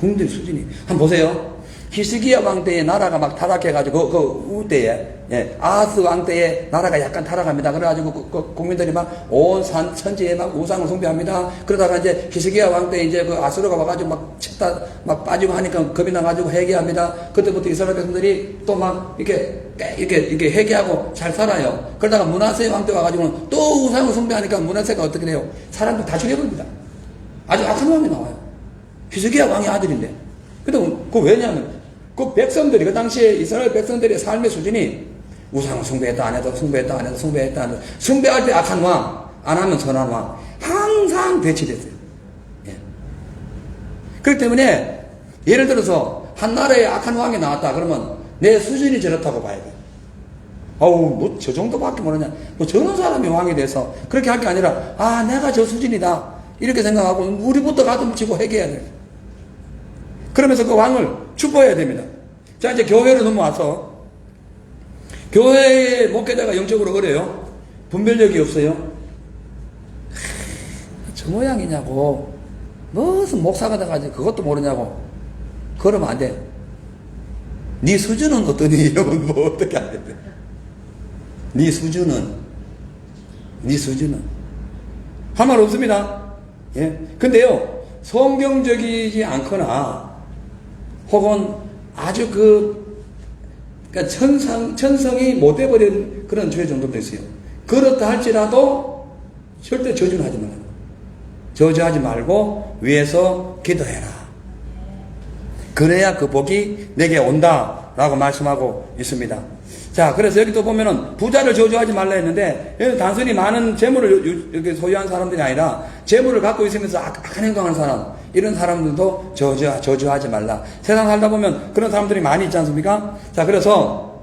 국민들의 수준이. 한번 보세요. 히스기야 왕 때에 나라가 막 타락해가지고 그 때에 예, 아하스 왕 때에 나라가 약간 타락합니다. 그래가지고 국민들이 막 온 천지에 막 우상을 숭배합니다. 그러다가 이제 히스기야 왕 때 이제 그 아수르가 와가지고 막 쳤다 막 빠지고 하니까 겁이 나가지고 회개합니다. 그때부터 이스라엘 백성들이 또 막 이렇게 회개하고 잘 살아요. 그러다가 므낫세 왕 때 와가지고는 또 우상을 숭배하니까 므낫세가 어떻게 돼요? 사람들 다 죽여버립니다. 아주 악한 왕이 나와요. 히스기야 왕의 아들인데. 근데 그 왜냐하면 그 백성들이 그 당시에 이스라엘 백성들의 삶의 수준이 우상을 숭배했다 안 해도 숭배했다 안 해도 숭배했다 안 해도 숭배할 때 악한 왕, 안 하면 선한 왕 항상 대치됐어요. 예. 그렇기 때문에 예를 들어서 한 나라에 악한 왕이 나왔다 그러면 내 수준이 저렇다고 봐야 돼. 어우 뭐 저 정도밖에 모르냐, 뭐 저런 사람이 왕이 돼서 그렇게 할 게 아니라 아 내가 저 수준이다 이렇게 생각하고 우리부터 가슴 치고 회개해야 돼. 그러면서 그 왕을 축복해야 됩니다. 자 이제 교회로 넘어와서 교회의 목회자가 영적으로 어려요. 분별력이 없어요. 저 모양이냐고, 무슨 목사가 돼가지고 그것도 모르냐고 그러면 안 돼. 네 수준은 어떠니? 이러면 뭐 어떻게 안 돼? 네 수준은 할 말 없습니다. 예. 근데요 성경적이지 않거나 혹은 아주 그러니까 천성이 못 돼버린 그런 죄 정도도 있어요. 그렇다 할지라도 절대 저주는 하지 말라. 저주하지 말고 위에서 기도해라. 그래야 그 복이 내게 온다 라고 말씀하고 있습니다. 자, 그래서 여기 또 보면은 부자를 저주하지 말라 했는데 여기 단순히 많은 재물을 이렇게 소유한 사람들이 아니라 재물을 갖고 있으면서 악한 행동하는 사람, 이런 사람들도 저주하지 말라. 세상 살다 보면 그런 사람들이 많이 있지 않습니까? 자, 그래서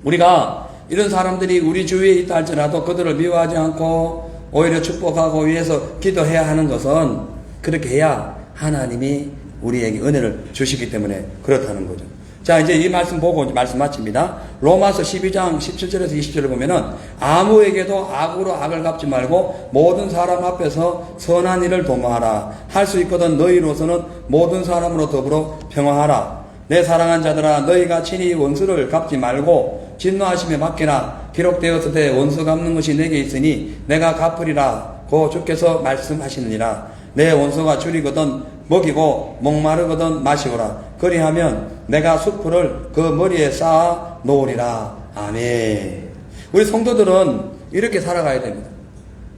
우리가 이런 사람들이 우리 주위에 있다 할지라도 그들을 미워하지 않고 오히려 축복하고 위해서 기도해야 하는 것은 그렇게 해야 하나님이 우리에게 은혜를 주시기 때문에 그렇다는 거죠. 자, 이제 이 말씀 보고 이제 말씀 마칩니다. 로마서 12장 17절에서 20절을 보면은 아무에게도 악으로 악을 갚지 말고 모든 사람 앞에서 선한 일을 도모하라. 할 수 있거든 너희로서는 모든 사람으로 더불어 평화하라. 내 사랑한 자들아, 너희가 친히 원수를 갚지 말고 진노하심에 맡기라. 기록되었을 때 원수 갚는 것이 내게 있으니 내가 갚으리라. 고 주께서 말씀하시느니라. 내 원수가 줄이거든 먹이고 목마르거든 마시오라. 그리하면 내가 숯불을 그 머리에 쌓아 놓으리라. 아멘. 우리 성도들은 이렇게 살아가야 됩니다.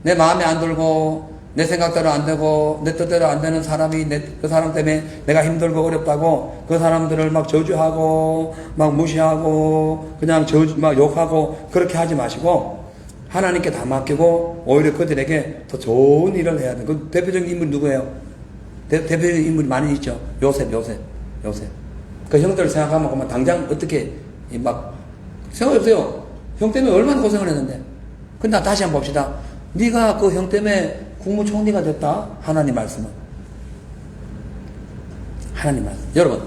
내 마음에 안 들고 내 생각대로 안 되고 내 뜻대로 안 되는 사람이 그 사람 때문에 내가 힘들고 어렵다고 그 사람들을 막 저주하고 막 무시하고 그냥 막 욕하고 그렇게 하지 마시고 하나님께 다 맡기고 오히려 그들에게 더 좋은 일을 해야 돼. 그 대표적인 인물이 누구예요? 대표적인 인물이 많이 있죠. 요셉. 그 형들을 생각하면 그만 당장 어떻게 막 생각해보세요. 형 때문에 얼마나 고생을 했는데. 근데 다시 한번 봅시다. 네가 그 형 때문에 국무총리가 됐다. 하나님 말씀은. 하나님 말씀. 여러분,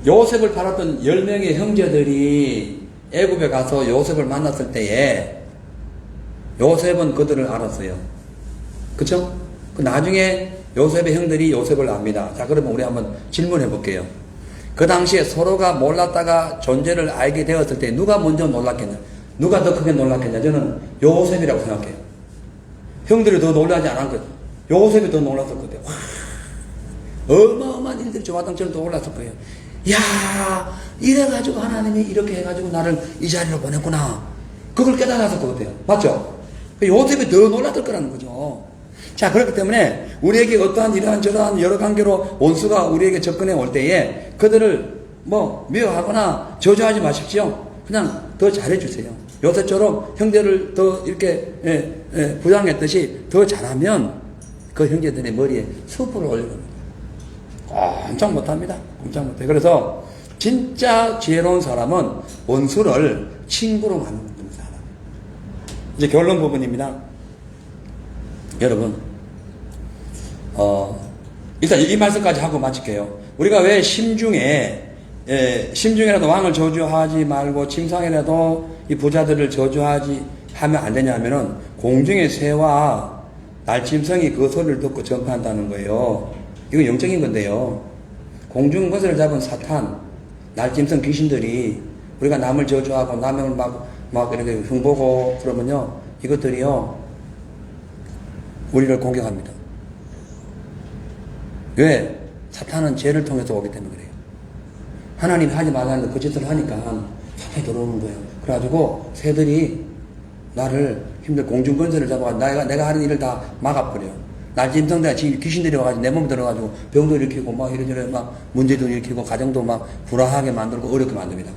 요셉을 팔았던 10명의 형제들이 애굽에 가서 요셉을 만났을 때에 요셉은 그들을 알았어요. 그쵸? 나중에 요셉의 형들이 요셉을 압니다. 자, 그러면 우리 한번 질문해 볼게요. 그 당시에 서로가 몰랐다가 존재를 알게 되었을 때 누가 먼저 놀랐겠냐? 누가 더 크게 놀랐겠냐? 저는 요셉이라고 생각해요. 형들이 더 놀라지 않았거든. 요셉이 더 놀랐을 거예요. 와, 어마어마한 일들이 저마당처럼 더 올랐을 거예요. 야, 이래가지고 하나님이 이렇게 해가지고 나를 이 자리로 보냈구나. 그걸 깨달았을 것 같아요. 맞죠? 요셉이 더 놀랐을 거라는 거죠. 자, 그렇기 때문에 우리에게 어떠한 이러한 저러한 여러 관계로 원수가 우리에게 접근해 올 때에 그들을 미워하거나 저주하지 마십시오. 그냥 더 잘해주세요. 요새처럼 형제를 더 이렇게 부양했듯이 더 잘하면 그 형제들의 머리에 숯불을 올려놓습니다. 꼼짝 못합니다. 꼼짝 못해. 그래서 진짜 지혜로운 사람은 원수를 친구로 만드는 사람. 이제 결론 부분입니다. 여러분, 일단 이 말씀까지 하고 마칠게요. 우리가 왜 심중에라도 왕을 저주하지 말고 침상에라도 이 부자들을 저주하지 하면 안 되냐면은 공중의 새와 날짐승이 그 소리를 듣고 전파한다는 거예요. 이건 영적인 건데요. 공중 것을 잡은 사탄, 날짐승 귀신들이 우리가 남을 저주하고 남을 막 이렇게 흉보고 그러면요, 이것들이요, 우리를 공격합니다. 왜? 사탄은 죄를 통해서 오기 때문에 그래요. 하나님이 하지 말라는데 그 짓을 하니까 사탄이 들어오는 거예요. 그래가지고 새들이 나를 힘들 공중권세를 잡아가지고 내가 하는 일을 다 막아버려요. 날 짐승대가 지금 귀신들이 와가지고 내 몸에 들어가지고 병도 일으키고 막 이래저래 막 문제도 일으키고 가정도 막 불화하게 만들고 어렵게 만듭니다.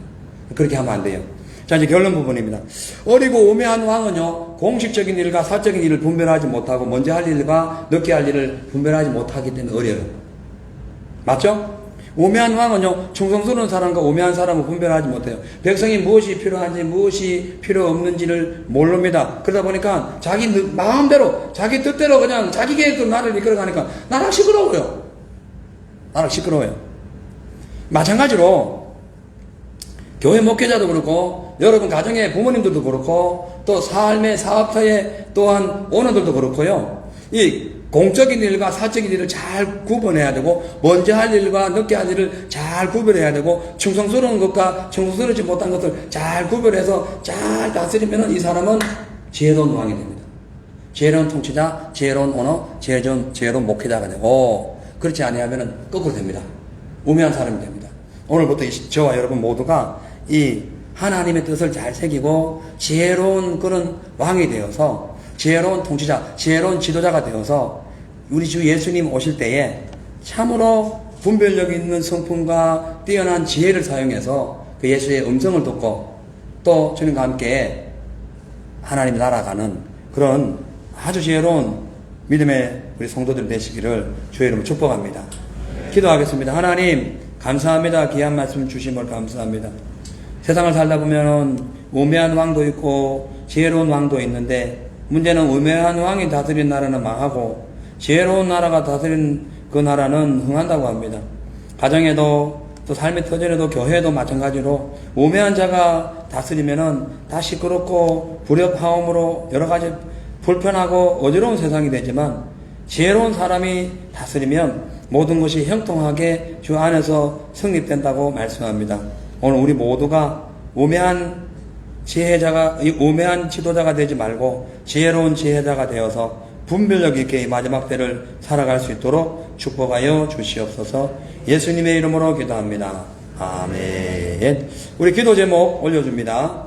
그렇게 하면 안 돼요. 자, 이제 결론 부분입니다. 어리고 오매한 왕은요, 공식적인 일과 사적인 일을 분별하지 못하고 먼저 할 일과 늦게 할 일을 분별하지 못하기 때문에 어려요. 맞죠? 오매한 왕은요, 충성스러운 사람과 오매한 사람을 분별하지 못해요. 백성이 무엇이 필요한지 무엇이 필요 없는지를 모릅니다. 그러다 보니까 자기 마음대로 자기 뜻대로 그냥 자기 계획대로 나를 이끌어가니까 나랑 시끄러워요. 마찬가지로 교회 목회자도 그렇고 여러분 가정의 부모님들도 그렇고 또 삶의 사업터에 또한 오너들도 그렇고요. 이 공적인 일과 사적인 일을 잘 구분해야 되고 먼저 할 일과 늦게 할 일을 잘 구별해야 되고 충성스러운 것과 충성스럽지 못한 것을 잘 구별해서 잘 다스리면 이 사람은 지혜로운 왕이 됩니다. 지혜로운 통치자, 지혜로운 오너, 지혜로운 목회자가 되고 그렇지 아니하면 거꾸로 됩니다. 우매한 사람이 됩니다. 오늘부터 저와 여러분 모두가 이 하나님의 뜻을 잘 새기고 지혜로운 그런 왕이 되어서 지혜로운 통치자, 지혜로운 지도자가 되어서 우리 주 예수님 오실 때에 참으로 분별력 있는 성품과 뛰어난 지혜를 사용해서 그 예수의 음성을 듣고 또 주님과 함께 하나님 날아가는 그런 아주 지혜로운 믿음의 우리 성도들 되시기를 주의 이름으로 축복합니다. 기도하겠습니다. 하나님 감사합니다. 귀한 말씀 주심을 감사합니다. 세상을 살다 보면 우매한 왕도 있고 지혜로운 왕도 있는데 문제는 우매한 왕이 다스린 나라는 망하고 지혜로운 나라가 다스린 그 나라는 흥한다고 합니다. 가정에도 또 삶의 터전에도 교회도 마찬가지로 우매한 자가 다스리면은 다 시끄럽고 불협화음으로 여러 가지 불편하고 어지러운 세상이 되지만 지혜로운 사람이 다스리면 모든 것이 형통하게 주 안에서 성립된다고 말씀합니다. 오늘 우리 모두가 우매한 지도자가 되지 말고 지혜로운 지혜자가 되어서 분별력 있게 이 마지막 때를 살아갈 수 있도록 축복하여 주시옵소서. 예수님의 이름으로 기도합니다. 아멘. 우리 기도 제목 올려줍니다.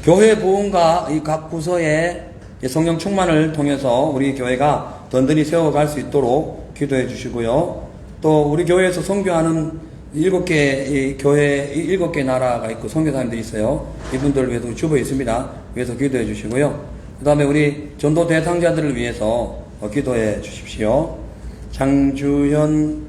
교회 부흥과 이 각 부서의 성령 충만을 통해서 우리 교회가 든든히 세워갈 수 있도록 기도해 주시고요. 또 우리 교회에서 선교하는 7개 교회 7개 나라가 있고 선교사님들이 있어요. 이분들을 위해서 주보에 있습니다. 위해서 기도해 주시고요. 그 다음에 우리 전도 대상자들을 위해서 기도해 주십시오. 장주현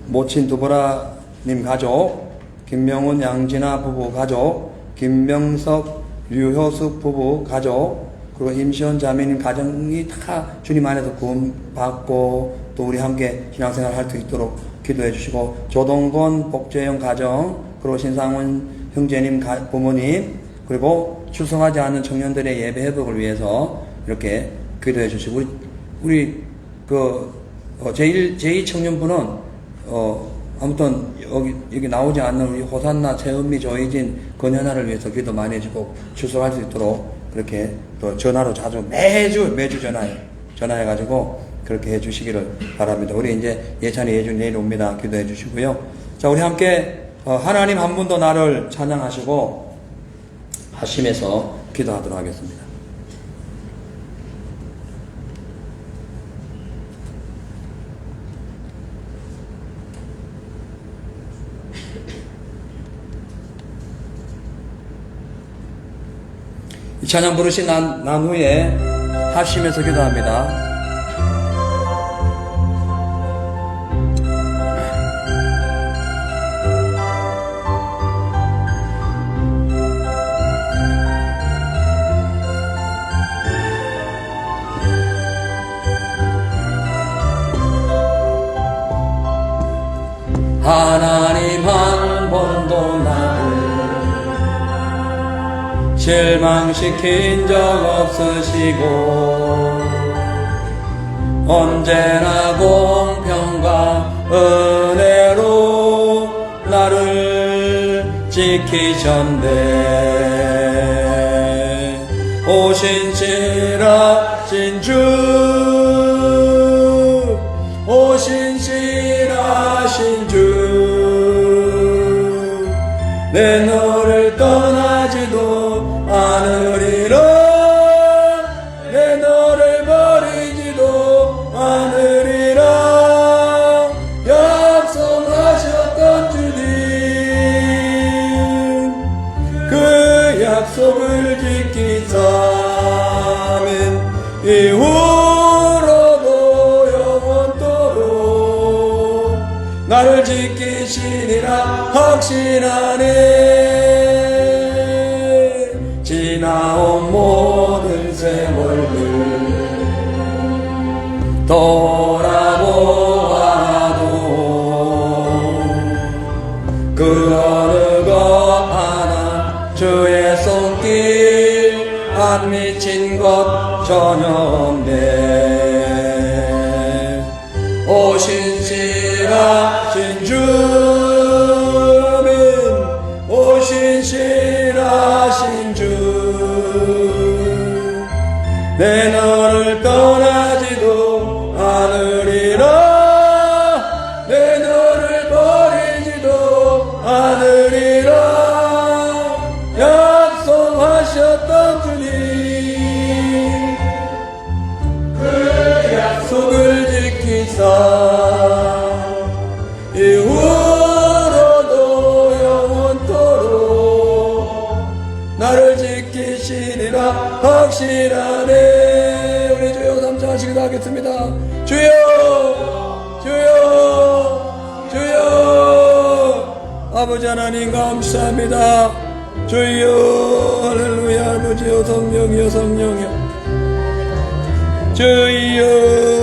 모친 두보라님 가족, 김명훈 양진아 부부 가족, 김명석 류효숙 부부 가족, 그리고 임시원 자매님 가정이 다 주님 안에서 구원받고 또 우리 함께 신앙생활 할 수 있도록 기도해 주시고, 조동건 복재영 가정, 그리고 신상훈 형제님 부모님, 그리고 출석하지 않는 청년들의 예배 회복을 위해서 이렇게 기도해 주시고, 우리 제2 청년부는 아무튼 여기 나오지 않는 우리 호산나, 최은미, 조희진, 권현아를 위해서 기도 많이 해주고 출석할 수 있도록 그렇게 또 전화로 자주 매주 전화해가지고 그렇게 해주시기를 바랍니다. 우리 이제 예찬이 예준 내일 옵니다. 기도해 주시고요. 자, 우리 함께 하나님 한 분 더 나를 찬양하시고 하심에서 기도하도록 하겠습니다. 이 찬양 부르신 난 후에 합심해서 기도합니다. 하나님 한 번도 나를 실망시킨 적 없으시고 언제나 공평과 은혜로 나를 지키셨네. 오 신실하신 주, 오 신실하신 주, 내 너를 떠나지도 않으리라, 내 너를 버리지도 않으리라. 약속하셨던 주님, 그 약속을 지키사면 이후로도 영원토록 나를 지키시리라 확신하네. 지나온 모든 세월들 돌아보아도 그 어느 것 하나 주의 손길 안 미친 것 전혀 없네. 오 신실하신 주님, 오 신실하신 주, 내 너를 떠나지도 않으리라, 내 너를 버리지도 않으리라. 약속하셨던 주님, 그 약속을 지키사 이후로도 영원토록 나를 지키시리라 확실하네. 우리 주여 삼창하시기도 하겠습니다. 주여, 주여, 주여. 아버지 하나님 감사합니다. 주여, 할렐루야. 아버지여, 성령이여, 성령이여, 주여.